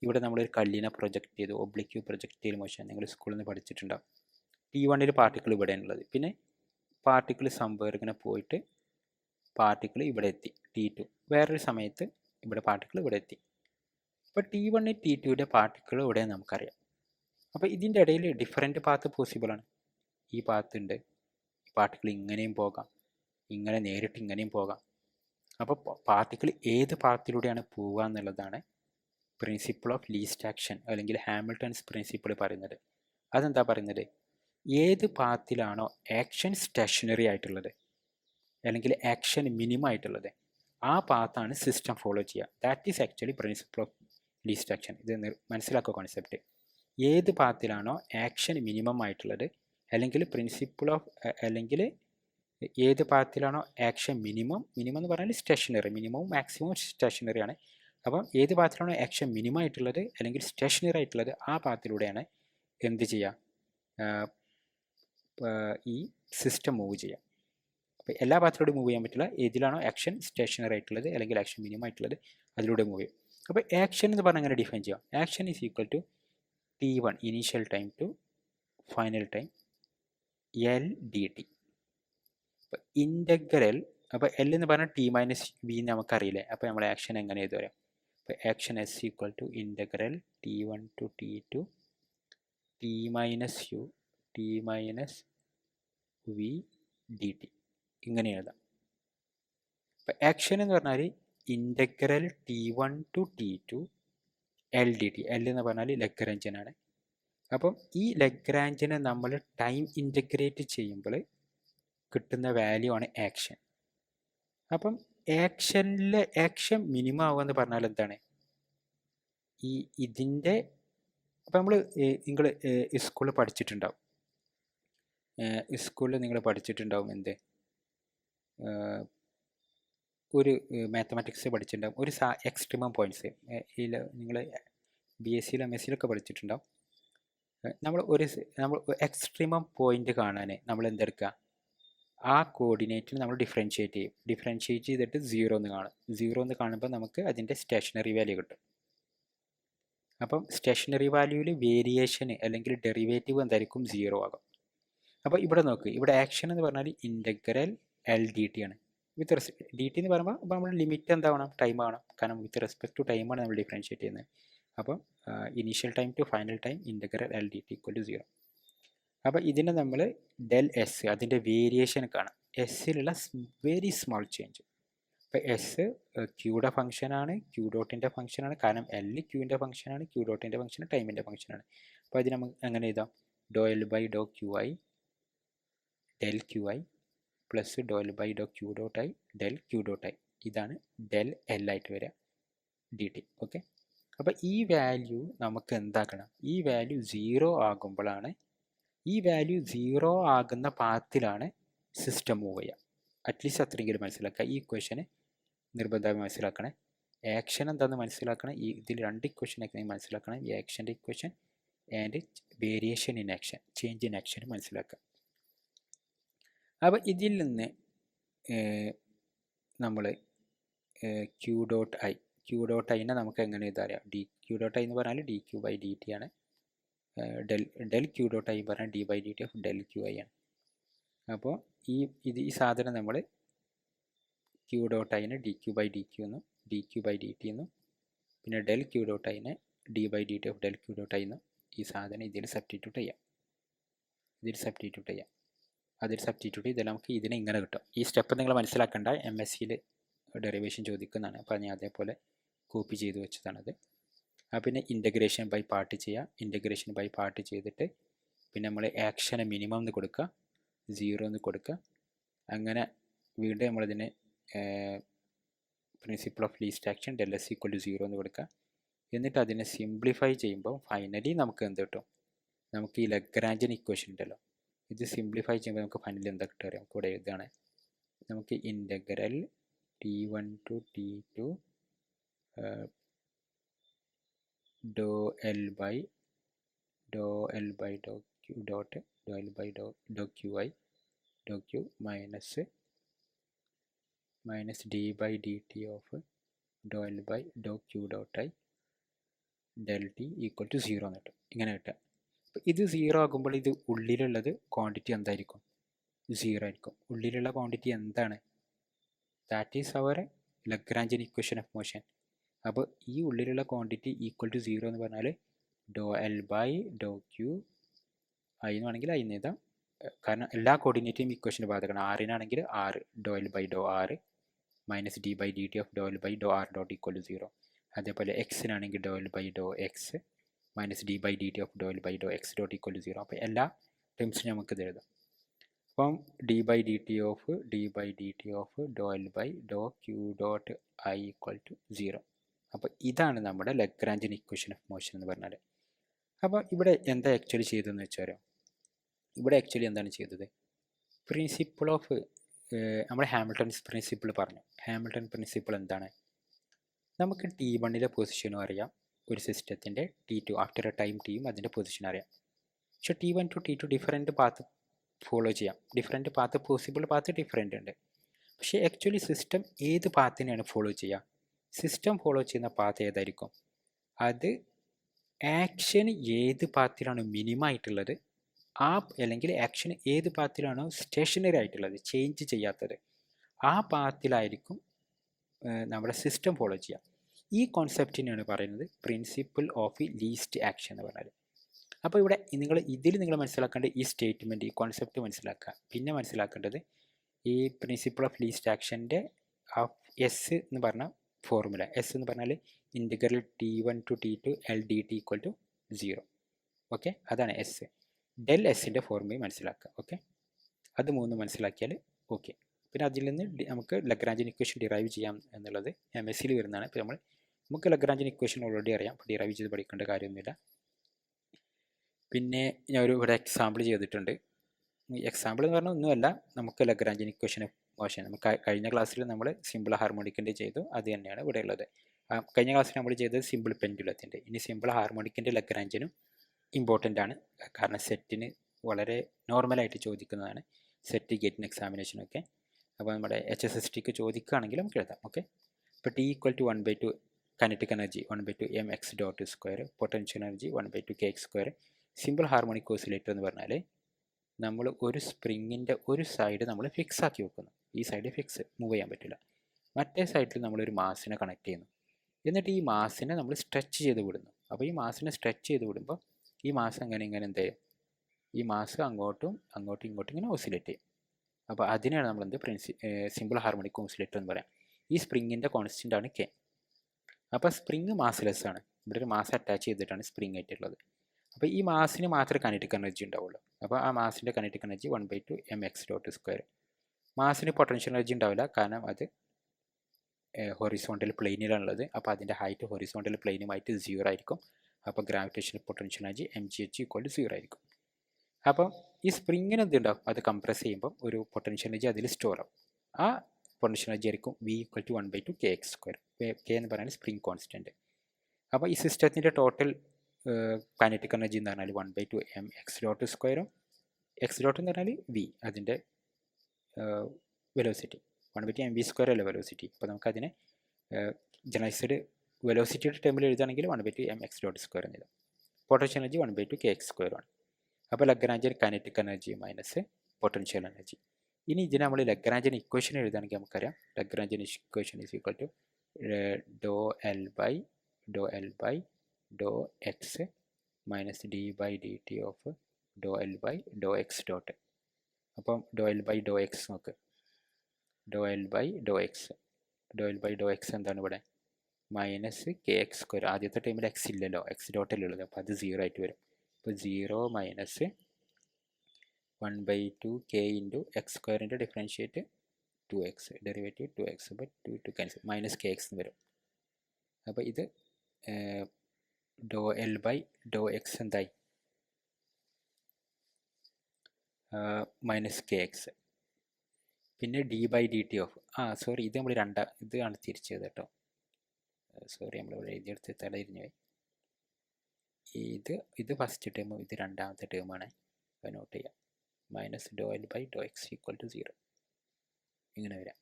ഇവിടെ നമ്മളൊരു കല്ലിനെ പ്രൊജക്റ്റ് ചെയ്തു, ഒബ്ലിക്യൂ പ്രൊജക്റ്റൈൽ മോഷൻ നിങ്ങൾ സ്കൂളിൽ നിന്ന് പഠിച്ചിട്ടുണ്ടാവും. T1 പാർട്ടിക്കിൾ ഇവിടെയാണുള്ളത്, പിന്നെ പാർട്ടിക്കിൾ സംവേർ ഇങ്ങനെ പോയിട്ട് പാർട്ടിക്കിൾ ഇവിടെ എത്തി T2. വേറൊരു സമയത്ത് ഇവിടെ പാർട്ടിക്കിൾ ഇവിടെ എത്തി. അപ്പോൾ T1 T2 പാർട്ടിക്കിൾ ഇവിടെ നമുക്കറിയാം. അപ്പോൾ ഇതിൻ്റെ ഇടയിൽ ഡിഫറെൻറ്റ് പാത്ത് പോസിബിളാണ്. ഈ പാത്ത് ഉണ്ട്, പാർട്ടിക്കിൾ ഇങ്ങനെയും പോകാം, ഇങ്ങനെ നേരിട്ട് ഇങ്ങനെയും പോകാം. അപ്പോൾ പാർട്ടിക്കിൾ ഏത് പാത്തിലൂടെയാണ് പോവുക എന്നുള്ളതാണ് പ്രിൻസിപ്പിൾ ഓഫ് ലീസ്റ്റ് ആക്ഷൻ അല്ലെങ്കിൽ ഹാമിൽട്ടൺസ് പ്രിൻസിപ്പിൾ പറയുന്നത്. അതെന്താ പറയുന്നത്? ഏത് പാത്തിലാണോ ആക്ഷൻ സ്റ്റേഷനറി ആയിട്ടുള്ളത് അല്ലെങ്കിൽ ആക്ഷൻ മിനിമം ആയിട്ടുള്ളത്, ആ പാത്താണ് സിസ്റ്റം ഫോളോ ചെയ്യുക. That is actually principle of least action. ഇത് മനസ്സിലാക്കുക കോൺസെപ്റ്റ്. ഏത് പാത്തിലാണോ ആക്ഷൻ മിനിമം ആയിട്ടുള്ളത് അല്ലെങ്കിൽ പ്രിൻസിപ്പിൾ ഓഫ് അല്ലെങ്കിൽ ഏത് പാത്തിലാണോ ആക്ഷൻ മിനിമം എന്ന് പറഞ്ഞാൽ സ്റ്റേഷനറി, മിനിമവും മാക്സിമവും സ്റ്റേഷനറിയാണ്. അപ്പം ഏത് പാത്തിലാണോ ആക്ഷൻ മിനിമം ആയിട്ടുള്ളത് അല്ലെങ്കിൽ സ്റ്റേഷനറി ആയിട്ടുള്ളത്, ആ പാത്തിലൂടെയാണ് എന്ത് ചെയ്യുക, ഈ സിസ്റ്റം മൂവ് ചെയ്യുക. അപ്പോൾ എല്ലാ പാത്തിലൂടെ മൂവ് ചെയ്യാൻ പറ്റില്ല, ഏതിലാണോ ആക്ഷൻ സ്റ്റേഷനറി ആയിട്ടുള്ളത് അല്ലെങ്കിൽ ആക്ഷൻ മിനിമം ആയിട്ടുള്ളത് അതിലൂടെ മൂവ് ചെയ്യും. അപ്പോൾ ആക്ഷൻ എന്ന് പറഞ്ഞാൽ അങ്ങനെ ഡിഫൈൻ ചെയ്യാം. Action is equal to T1 initial time to final time LDT. അപ്പോൾ ഇൻ്റഗ്രൽ, അപ്പോൾ L എന്ന് പറഞ്ഞാൽ T-V നമുക്കറിയില്ലേ. അപ്പോൾ നമ്മൾ ആക്ഷൻ എങ്ങനെ ചെയ്തു വരാം? അപ്പോൾ action S equal to integral T1 to T2 T-U T-V dt ഇങ്ങനെ എഴുതാം. അപ്പോൾ ആക്ഷൻ എന്ന് പറഞ്ഞാൽ integral T1 to T2 LDT. L എന്ന് പറഞ്ഞാൽ ലഗ്രാഞ്ചിയനാണ്. അപ്പം ഈ ലഗ്രാഞ്ചിനെ നമ്മൾ ടൈം ഇൻ്റഗ്രേറ്റ് ചെയ്യുമ്പോൾ കിട്ടുന്ന വാല്യൂ ആണ് ആക്ഷൻ. അപ്പം ആക്ഷൻ മിനിമം ആവുക എന്ന് പറഞ്ഞാൽ എന്താണ്? ഇതിൻ്റെ അപ്പം നിങ്ങൾ സ്കൂളിൽ പഠിച്ചിട്ടുണ്ടാവും, നിങ്ങൾ പഠിച്ചിട്ടുണ്ടാവും എന്ത്, ഒരു മാത്തമാറ്റിക്സ് പഠിച്ചിട്ടുണ്ടാവും, ഒരു എക്സ്ട്രീമം പോയിൻറ്റ്സ് നിങ്ങൾ BSc MSc പഠിച്ചിട്ടുണ്ടാവും. നമ്മൾ എക്സ്ട്രീമം പോയിൻ്റ് കാണാൻ നമ്മൾ എന്തെടുക്കുക, ആ കോർഡിനേറ്റിന് നമ്മൾ ഡിഫറൻഷ്യേറ്റ് ചെയ്തിട്ട് 0 എന്ന് കാണും. 0 എന്ന് കാണുമ്പോൾ നമുക്ക് അതിൻ്റെ സ്റ്റേഷനറി വാല്യൂ കിട്ടും. അപ്പം സ്റ്റേഷനറി വാല്യൂവിൽ വേരിയേഷന് അല്ലെങ്കിൽ ഡെറിവേറ്റീവ് എന്തായിരിക്കും? 0 ആകും. അപ്പോൾ ഇവിടെ നോക്ക്, ഇവിടെ ആക്ഷൻ എന്ന് പറഞ്ഞാൽ ഇൻ്റഗ്രൽ LDT ആണ്. വിത്ത് DT എന്ന് പറയുമ്പോൾ അപ്പോൾ നമ്മൾ ലിമിറ്റ് എന്താവണം? ടൈം ആവണം. കാരണം വിത്ത് റെസ്പെക്ട് ടു ടൈമാണ് നമ്മൾ ഡിഫറൻഷ്യേറ്റ് ചെയ്യുന്നത്. അപ്പം initial time to final time integral LDT equal to 0. അപ്പോൾ ഇതിനെ നമ്മൾ del S അതിൻ്റെ വേരിയേഷൻ കാണാം. എസ്സിലുള്ള വെരി സ്മോൾ ചേഞ്ച്. ഇപ്പോൾ എസ് ക്യൂയുടെ ഫംഗ്ഷനാണ്, ക്യൂ ഡോട്ടിൻ്റെ ഫംഗ്ഷനാണ്, കാരണം എൽ ക്യൂവിൻ്റെ ഫംഗ്ഷനാണ്, ക്യൂ ഡോട്ടിൻ്റെ ഫംഗ്ഷൻ ടൈമിൻ്റെ ഫംഗ്ഷനാണ്. അപ്പോൾ അതിന് നമുക്ക് എങ്ങനെ എഴുതാം? Do L by Dr Q I del Q I plus do L by Dr Q dot I del Q dot I. ഇതാണ് ഡെൽ എൽ ആയിട്ട് വരിക ഡി ടി. ഓക്കെ, അപ്പോൾ ഈ വാല്യൂ നമുക്ക് എന്താക്കണം? ഈ വാല്യൂ 0 ആകുമ്പോഴാണ്, ഈ വാല്യൂ 0 ആകുന്ന പാത്തിലാണ് സിസ്റ്റം മൂവ് ചെയ്യുക. അറ്റ്ലീസ്റ്റ് അത്രയെങ്കിലും മനസ്സിലാക്കുക. ഈ ഇക്വേഷന് നിർബന്ധമായി മനസ്സിലാക്കണേ. ആക്ഷൻ എന്താണെന്ന് മനസ്സിലാക്കണം. ഇതിൽ 2 ഇക്വേഷനൊക്കെ നിങ്ങൾ മനസ്സിലാക്കണം. ഈ ആക്ഷൻ്റെ equation and variation in action, change in action മനസ്സിലാക്കുക. അപ്പോൾ ഇതിൽ നിന്ന് നമ്മൾ Q dot I, Q dot ഐനെ നമുക്ക് എങ്ങനെ എഴുതാം? ഡി ക്യൂ ഡോട്ട് ഐ എന്ന് പറഞ്ഞാൽ D Q by D T ആണ്. ഡെൽ ക്യൂ ഡോട്ട് ഐ പറഞ്ഞാൽ D by D T of del Q I ആണ്. അപ്പോൾ ഈ സാധനം നമ്മൾ ക്യൂ ഡോട്ട് ഐനെ D Q by D Q എന്നും D Q by D T എന്നും പിന്നെ ഡെൽ ക്യൂ ഡോട്ട് ഐനെ D by D T of del Q dot I എന്നും ഈ സാധനം ഇതിൽ സബ്സ്റ്റിറ്റ്യൂട്ട് ചെയ്യാം. അതിൽ സബ്സ്റ്റിറ്റ്യൂട്ട് ചെയ്താൽ നമുക്ക് ഇതിനെ ഇങ്ങനെ കിട്ടും. ഈ സ്റ്റെപ്പ് നിങ്ങൾ മനസ്സിലാക്കേണ്ട, MScയിൽ ഡെറിവേഷൻ ചോദിക്കുന്നതാണ്. അപ്പോൾ ഞാൻ അതേപോലെ കോപ്പി ചെയ്ത് വെച്ചതാണത്. പിന്നെ ഇൻ്റഗ്രേഷൻ ബൈ പാർട്ട് ചെയ്യുക. ഇൻ്റഗ്രേഷൻ ബൈ പാർട്ട് ചെയ്തിട്ട് പിന്നെ നമ്മൾ ആക്ഷനെ മിനിമം എന്ന് കൊടുക്കുക, 0 എന്ന് കൊടുക്കുക. അങ്ങനെ വീണ്ടും നമ്മളിതിന് principle of least action del S equal to 0 എന്ന് കൊടുക്കുക. എന്നിട്ട് അതിനെ സിംപ്ലിഫൈ ചെയ്യുമ്പോൾ ഫൈനലി നമുക്ക് എന്ത് കിട്ടും? നമുക്ക് ഈ ലഗ്രാഞ്ചിയൻ ഇക്വേഷൻ ഉണ്ടല്ലോ, ഇത് സിംപ്ലിഫൈ ചെയ്യുമ്പോൾ നമുക്ക് ഫൈനലി എന്താ കിട്ടുക? നമുക്ക് ഇവിടെ എഴുതാണ്, നമുക്ക് integral T1 to T2 doe L by Dr Q dot doe L by Dr Q i doe q minus D by D T of Dr L by Dr Q dot I del t equal to 0 എന്ന് കിട്ടും. ഇങ്ങനെ കിട്ടുക. അപ്പോൾ ഇത് 0 ആകുമ്പോൾ ഇത് ഉള്ളിലുള്ളത് quantity എന്തായിരിക്കും? 0 ആയിരിക്കും. ഉള്ളിലുള്ള ക്വാണ്ടിറ്റി എന്താണ്? That is our Lagrangian equation of motion. അപ്പോൾ ഈ ഉള്ളിലുള്ള ക്വാണ്ടിറ്റി ഈക്വൽ ടു 0 എന്ന് പറഞ്ഞാൽ do L by Dr Q I എന്ന് വേണമെങ്കിൽ ഐ എന്ന് എഴുതാം, കാരണം എല്ലാ കോർഡിനേറ്റും ഇക്വേഷന് ബാധകമാണ്. ആറിനാണെങ്കിൽ 6 ഡോ L by do R minus D by D T of Dr L by do R dot equal to 0. അതേപോലെ എക്സിനാണെങ്കിൽ do L by Dr X minus D by D T of Dr L by Dr X dot equal to 0. അപ്പോൾ എല്ലാ ടേംസിനും നമുക്ക് ഇത് എഴുതാം. അപ്പം D by D T of Dr L by Dr Q dot I equal to 0. അപ്പോൾ ഇതാണ് നമ്മുടെ ലഗ്രാഞ്ചിയൻ ഇക്വേഷൻ ഓഫ് മോഷൻ എന്ന് പറഞ്ഞാൽ. അപ്പോൾ ഇവിടെ എന്താ ആക്ച്വലി ചെയ്തതെന്ന് വെച്ചാൽ, ഇവിടെ ആക്ച്വലി എന്താണ് ചെയ്തത്? പ്രിൻസിപ്പിൾ ഓഫ് നമ്മുടെ ഹാമിൽട്ടൺസ് പ്രിൻസിപ്പിൾ പറഞ്ഞു. ഹാമിൽട്ടൺ പ്രിൻസിപ്പിൾ എന്താണ്? നമുക്ക് T1ലെ പൊസിഷനും അറിയാം, ഒരു സിസ്റ്റത്തിൻ്റെ T2 ആഫ്റ്റർ എ ടൈം ടിയും അതിൻ്റെ പൊസിഷൻ അറിയാം. പക്ഷേ T1 to T2 different path follow ചെയ്യാം. Different path, possible path different ഉണ്ട്. പക്ഷേ ആക്ച്വലി സിസ്റ്റം ഏത് പാത്തിനെയാണ് ഫോളോ ചെയ്യുക? സിസ്റ്റം ഫോളോ ചെയ്യുന്ന പാത്ത് ഏതായിരിക്കും? അത് ആക്ഷൻ ഏത് പാത്തിലാണോ മിനിമം ആയിട്ടുള്ളത്, അല്ലെങ്കിൽ ആക്ഷൻ ഏത് പാത്തിലാണോ സ്റ്റേഷനറി ആയിട്ടുള്ളത്, ചേഞ്ച് ചെയ്യാത്തത്, ആ പാത്തിലായിരിക്കും നമ്മുടെ സിസ്റ്റം ഫോളോ ചെയ്യുക. ഈ കോൺസെപ്റ്റിനെയാണ് പറയുന്നത് പ്രിൻസിപ്പിൾ ഓഫ് ലീസ്റ്റ് ആക്ഷൻ എന്ന് പറഞ്ഞാൽ. അപ്പോൾ ഇവിടെ നിങ്ങൾ മനസ്സിലാക്കേണ്ട ഈ സ്റ്റേറ്റ്മെൻറ്റ്, ഈ കോൺസെപ്റ്റ് മനസ്സിലാക്കുക. പിന്നെ മനസ്സിലാക്കേണ്ടത് ഈ പ്രിൻസിപ്പിൾ ഓഫ് ലീസ്റ്റ് ആക്ഷൻ്റെ എസ് എന്ന് പറഞ്ഞ ഫോർമുല. എസ് എന്ന് പറഞ്ഞാൽ integral T1 to T2 l d t equal to 0. Okay, അതാണ് എസ്. ഡെൽ എസിൻ്റെ ഫോർമുല മനസ്സിലാക്കുക. ഓക്കെ, അത് 3 മനസ്സിലാക്കിയാൽ ഓക്കെ. പിന്നെ അതിൽ നിന്ന് നമുക്ക് ലഗ്രാഞ്ചിയൻ ഇക്വേഷൻ ഡിറൈവ് ചെയ്യാം എന്നുള്ളത് MScയിൽ വരുന്നതാണ്. ഇപ്പോൾ നമുക്ക് ലഗ്രാഞ്ചിയൻ ഇക്വേഷൻ ഓൾറെഡി അറിയാം, അപ്പോൾ ഡിറൈവ് ചെയ്ത് പഠിക്കേണ്ട കാര്യമൊന്നുമില്ല. പിന്നെ ഞാൻ ഇവിടെ എക്സാമ്പിൾ ചെയ്തിട്ടുണ്ട്. എക്സാമ്പിൾ എന്ന് പറഞ്ഞാൽ ഒന്നുമല്ല, നമുക്ക് ലഗ്രാഞ്ചിയൻ ഇക്വേഷൻ മോഷൻ നമുക്ക് കഴിഞ്ഞ ക്ലാസ്സിൽ നമ്മൾ സിമ്പിൾ ഹാർമോണിക്കിൻ്റെ ചെയ്തു, അത് തന്നെയാണ് ഇവിടെ ഉള്ളത്. കഴിഞ്ഞ ക്ലാസ്സിൽ നമ്മൾ ചെയ്തത് സിമ്പിൾ പെൻഡുലത്തിൻ്റെ. ഇനി സിമ്പിൾ ഹാർമോണിക്കിൻ്റെ ലഗ്രാഞ്ചിയനും ഇമ്പോർട്ടൻ്റ് ആണ്, കാരണം സെറ്റിന് വളരെ നോർമലായിട്ട് ചോദിക്കുന്നതാണ്, സെറ്റ് ഗേറ്റിന് എക്സാമിനേഷനൊക്കെ. അപ്പോൾ നമ്മുടെ HSSTക്ക് ചോദിക്കുകയാണെങ്കിൽ നമുക്ക് എഴുതാം. ഓക്കെ, ഇപ്പോൾ T equal to 1/2 kinetic energy 1/2 mx dot square, potential energy 1/2 kx². Simple harmonic oscillator എന്ന് പറഞ്ഞാൽ നമ്മൾ ഒരു സ്പ്രിങ്ങിൻ്റെ ഒരു സൈഡ് നമ്മൾ ഫിക്സ് ആക്കി വെക്കുന്നു. ഈ സൈഡ് ഫിക്സ്, മൂവ് ചെയ്യാൻ പറ്റില്ല. മറ്റേ സൈഡിൽ നമ്മളൊരു മാസിനെ കണക്ട് ചെയ്യുന്നു. എന്നിട്ട് ഈ മാസിനെ നമ്മൾ സ്ട്രെച്ച് ചെയ്ത് വിടുന്നു. അപ്പോൾ ഈ മാസിനെ സ്ട്രെച്ച് ചെയ്ത് വിടുമ്പോൾ ഈ മാസ് ഇങ്ങനെ എന്ത് ചെയ്യും? ഈ മാസ് അങ്ങോട്ടും ഇങ്ങോട്ടും ഇങ്ങനെ ഓസിലേറ്റ് ചെയ്യും. അപ്പോൾ അതിനെയാണ് നമ്മൾ എന്ത് സിമ്പിൾ ഹാർമോണിക് ഓസിലേറ്റർ എന്ന് പറയാം. ഈ സ്പ്രിങ്ങിൻ്റെ കോൺസ്റ്റൻ്റ് ആണ് കെ. അപ്പോൾ സ്പ്രിങ് മാസ്ലെസ് ആണ്, ഇവിടെ ഒരു മാസ് അറ്റാച്ച് ചെയ്തിട്ടാണ് സ്പ്രിങ് ആയിട്ടുള്ളത്. അപ്പോൾ ഈ മാസിന് മാത്രമേ കൈനറ്റിക് എനർജി ഉണ്ടാവുള്ളൂ. അപ്പോൾ ആ മാസിൻ്റെ കൈനറ്റിക് എനർജി 1/2 mx²². മാസിന് പൊട്ടൻഷ്യൽ എനർജി ഉണ്ടാവില്ല, കാരണം അത് ഹൊറിസോണ്ടൽ പ്ലെയിനിലാണുള്ളത്. അപ്പോൾ അതിൻ്റെ ഹൈറ്റ് ഹൊറിസോണ്ടൽ പ്ലെയിനുമായിട്ട് 0 ആയിരിക്കും. അപ്പോൾ ഗ്രാവിറ്റേഷണൽ പൊട്ടൻഷ്യൽ എനർജി mgh = 0 ആയിരിക്കും. അപ്പം ഈ സ്പ്രിങ്ങിന് എന്തുണ്ടാവും, അത് കംപ്രസ് ചെയ്യുമ്പോൾ ഒരു പൊട്ടൻഷ്യൽ എനർജി അതിൽ സ്റ്റോർ ആവും. ആ പൊട്ടൻഷ്യൽ എനർജി ആയിരിക്കും V = 1/2 kx². കെ എന്ന് പറയുന്നത് സ്പ്രിങ് കോൺസ്റ്റൻറ്റ്. അപ്പോൾ ഈ സിസ്റ്റത്തിൻ്റെ ടോട്ടൽ കൈനറ്റിക് എനർജി എന്ന് പറഞ്ഞാൽ 1/2 mx². x ഡോട്ട് എന്ന് പറഞ്ഞാൽ v, അതിൻ്റെ വെലോസിറ്റി. 1/2 mv² അല്ല വെലോസിറ്റി. അപ്പോൾ നമുക്കതിനെ ജനറലൈസ്ഡ് വെലോസിറ്റിയുടെ ടേമിൽ എഴുതുകയാണെങ്കിൽ 1/2 mx²² എന്ന് എഴുതാം. പൊട്ടൻഷ്യൽ എനർജി 1/2 kx² ആണ്. അപ്പോൾ Lagrangian kinetic energy minus potential energy. ഇനി ഇതിന് നമ്മൾ ലഗ്രാഞ്ചിയൻ ഇക്വേഷൻ എഴുതുകയാണെങ്കിൽ നമുക്കറിയാം, Lagrangian equation is equal to ∂L/∂x minus d/dt of ∂L/∂x dot. അപ്പം ∂L/∂x നോക്ക്, ∂L/∂x എന്താണ് ഇവിടെ, മൈനസ് kx². ആദ്യത്തെ ടൈമിൽ x ഇല്ലല്ലോ, x ഡോട്ടല്ലുള്ളത്, അപ്പോൾ അത് 0 ആയിട്ട് വരും. അപ്പോൾ 0 minus 1/2 k into x² differentiate 2x, derivative 2x, അപ്പോൾ 2 ക്യാൻസൽ, മൈനസ് kx എന്ന് വരും. അപ്പോൾ ഇത് ∂L/∂x എന്തായി, മൈനസ് kx. പിന്നെ d/dt ഓഫ് സോറി, ഇത് നമ്മൾ ഇതാണ് തിരിച്ചത് കേട്ടോ. സോറി, നമ്മളിവിടെ എഴുതിയെടുത്ത് തലതിരിഞ്ഞു. ഇത് ഫസ്റ്റ് ടേമും ഇത് രണ്ടാമത്തെ ടേമാണ്. അപ്പോൾ നോട്ട് ചെയ്യാം, മൈനസ് ∂L/∂x = 0 ഇങ്ങനെ വരാം.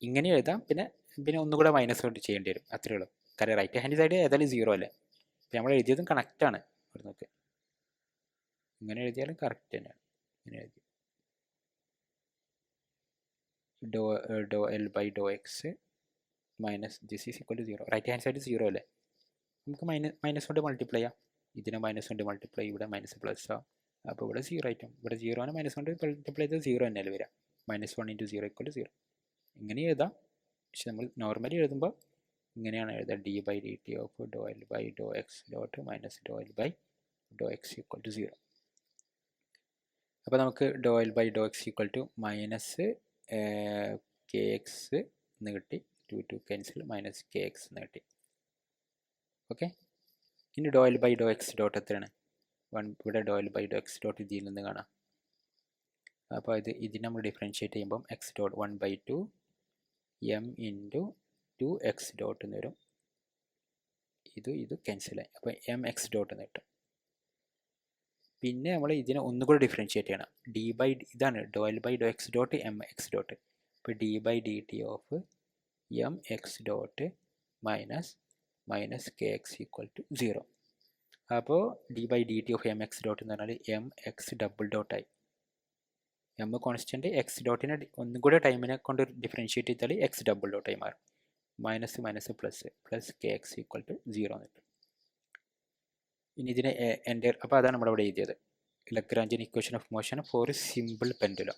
ഇങ്ങനെ എഴുതാം. പിന്നെ ഒന്നുകൂടെ മൈനസ് കൊണ്ട് ചെയ്യേണ്ടി വരും, അത്രയേ ഉള്ളൂ. കാരണം റൈറ്റ് ഹാൻഡ് സൈഡ് ഏതായാലും 0 അല്ലേ. അപ്പോൾ നമ്മൾ എഴുതിയതും കണക്റ്റാണ്. ഇവിടെ നോക്ക്, ഇങ്ങനെ എഴുതിയാലും കറക്റ്റ് തന്നെയാണ്. ഇങ്ങനെ എഴുതി ∂L/∂x minus this is equal to 0. Right hand side 0 അല്ലേ, നമുക്ക് മൈനസ് കൊണ്ട് മൾട്ടിപ്ലൈ ചെയ്യാം. ഇതിനെ മൈനസ് കൊണ്ട് മൾട്ടിപ്ലൈ, ഇവിടെ മൈനസ് പ്ലസ് ആവും. അപ്പോൾ ഇവിടെ 0 ആയിട്ടും, ഇവിടെ 0 ആണ്, മൈനസ് കൊണ്ട് മൾട്ടിപ്ലൈ ചെയ്ത് 0 തന്നെയല്ലേ വരാം. -1 × 0 = 0 ഇങ്ങനെ എഴുതാം. പക്ഷെ നമ്മൾ നോർമലി എഴുതുമ്പോൾ ഇങ്ങനെയാണ് എഴുതുക, d/dt of ∂L/∂x dot minus ∂L/∂x = 0. അപ്പോൾ നമുക്ക് ∂L/∂x = മൈനസ് kx എന്ന് കിട്ടി, 2 ക്യാൻസൽ, മൈനസ് kx എന്ന് കിട്ടി. ഓക്കെ, ഇനി ∂L/∂x ഡോട്ട് എത്രയാണ്, ഇവിടെ ∂L/∂x ഡോട്ട് ഇതിൽ നിന്ന് കാണാം. അപ്പോൾ ഇതിനെ നമ്മൾ ഡിഫറൻഷ്യേറ്റ് ചെയ്യുമ്പം x dot 1/2 m into 2x dot എന്ന് വരും. ഇത് ക്യാൻസലായി, അപ്പോൾ mx ഡോട്ട് എന്ന് കിട്ടും. പിന്നെ നമ്മൾ ഇതിനെ ഒന്നുകൂടി ഡിഫറൻഷ്യേറ്റ് ചെയ്യണം. ഇതാണ് ∂L/∂x ഡോട്ട് mx ഡോട്ട്. ഇപ്പോൾ d/dt of mx dot minus kx = 0. അപ്പോൾ d/dt ഓഫ് mx ഡോട്ട് എന്ന് പറഞ്ഞാൽ mx ഡബിൾ ഡോട്ടായി. m കോൺസ്റ്റൻറ്റ്, x ഡോട്ടിനെ ഒന്നുകൂടെ ടൈമിനെ കൊണ്ട് ഡിഫറൻഷ്യേറ്റ് ചെയ്താൽ x ഡബിൾ ഡോട്ടായി മാറും. മൈനസ് പ്ലസ് kx = 0 എന്ന് കിട്ടും. ഇനി ഇതിനെ അപ്പോൾ അതാണ് നമ്മളിവിടെ എഴുതിയത്, Lagrangian equation of motion for simple pendulum,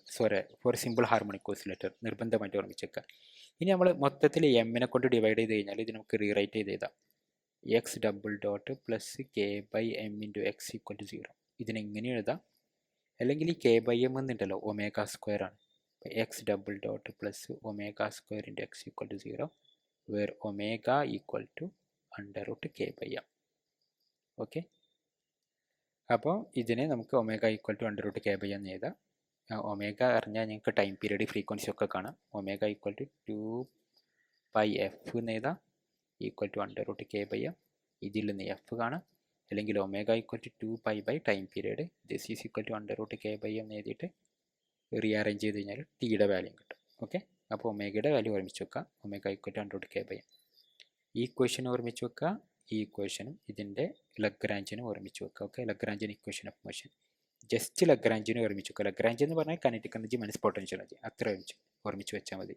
for simple harmonic oscillator. നിർബന്ധമായിട്ട് ഓർമ്മിച്ചേക്കുക. ഇനി നമ്മൾ മൊത്തത്തിൽ എമ്മിനെ കൊണ്ട് ഡിവൈഡ് ചെയ്ത് കഴിഞ്ഞാൽ ഇത് നമുക്ക് റീറൈറ്റ് ചെയ്ത് എഴുതാം, x double dot plus k/m into x = 0. ഇതിനെങ്ങനെ എഴുതാം, അല്ലെങ്കിൽ ഈ k/m എന്നുണ്ടല്ലോ ω² ആണ്. അപ്പോൾ x double dot plus ω² into x = 0, where ω = √k/m. Okay, അപ്പോൾ ഇതിനെ നമുക്ക് ω = √k/m എന്ന് എഴുതാം. ഒമേഗ അറിഞ്ഞാൽ ഞങ്ങൾക്ക് ടൈം പീരീഡ്, ഫ്രീക്വൻസി ഒക്കെ കാണാം. ω = 2πf എന്ന് എഴുതാം, =√k/m. ഇതിൽ നിന്ന് f കാണാം. അല്ലെങ്കിൽ ω = 2π time period, this is = √k/m എന്ന് എഴുതിയിട്ട് റീഅറേഞ്ച് ചെയ്ത് കഴിഞ്ഞാൽ ടിയുടെ വാല്യൂ കിട്ടും. ഓക്കെ, അപ്പോൾ ഒമേഗയുടെ വാല്യൂ ഓർമ്മിച്ച് വെക്കുക, ω = √k/m. ഈ ഇക്വേഷൻ ഓർമ്മിച്ച് വെക്കുക, ഈ ഇക്വേഷനും ഇതിൻ്റെ ലഗ്രാഞ്ചിനും ഓർമ്മിച്ച് വെക്കുക. Okay, Lagrangian equation of motion, just ലഗ്രാഞ്ചിനെ ഓർമ്മിച്ച് വെക്കുക. ലഗ്രാഞ്ച് എന്ന് പറഞ്ഞാൽ kinetic energy minus potential energy, അത്ര ഓർമ്മിച്ച് വെച്ചാൽ മതി.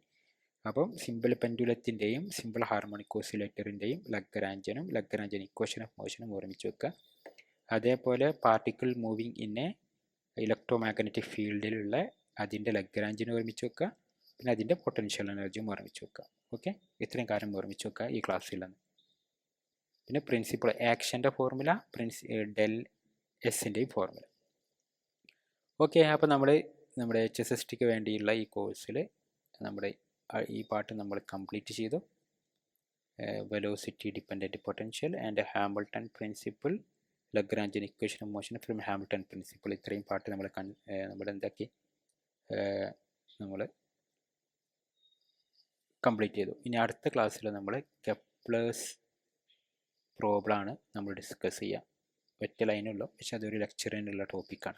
അപ്പം സിമ്പിൾ പെൻഡുലത്തിൻ്റെയും സിമ്പിൾ ഹാർമോണിക് ഓസിലേറ്ററിൻ്റെയും ലഗ്രാഞ്ചിയൻ ഇക്വേഷൻ ഓഫ് മോഷനും ഓർമ്മിച്ച് വെക്കുക. അതേപോലെ particle moving in a electromagnetic ഫീൽഡിലുള്ള അതിൻ്റെ ലഗ്രാഞ്ചിനെ ഒരുമിച്ച് വെക്കുക, പിന്നെ അതിൻ്റെ പൊട്ടൻഷ്യൽ എനർജിയും ഒരുമിച്ച് വെക്കുക. ഓക്കെ, ഇത്രയും കാര്യം ഒരുമിച്ച് വെക്കുക ഈ ക്ലാസ്സിൽ നിന്ന്. പിന്നെ പ്രിൻസിപ്പിൾ ആക്ഷൻ്റെ ഫോർമുല, ഡെൽ എസിൻ്റെയും ഫോർമുല. ഓക്കെ, അപ്പോൾ നമ്മുടെ HSSTക്ക് വേണ്ടിയുള്ള ഈ കോഴ്സിൽ നമ്മുടെ ഈ പാർട്ട് നമ്മൾ കംപ്ലീറ്റ് ചെയ്തു. Velocity dependent potential and Hamilton principle, Lagrangian equation of motion from Hamilton principle, ഇത്രയും പാർട്ട് നമ്മൾ എന്താക്കി നമ്മൾ കംപ്ലീറ്റ് ചെയ്തു. ഇനി അടുത്ത ക്ലാസ്സിൽ നമ്മൾ കെപ്ലേഴ്സ് പ്രോബ്ലമാണ് നമ്മൾ ഡിസ്കസ് ചെയ്യുക. ഒറ്റ ലൈനുള്ളൂ, പക്ഷെ അതൊരു ലെക്ചറിനുള്ള ടോപ്പിക്കാണ്.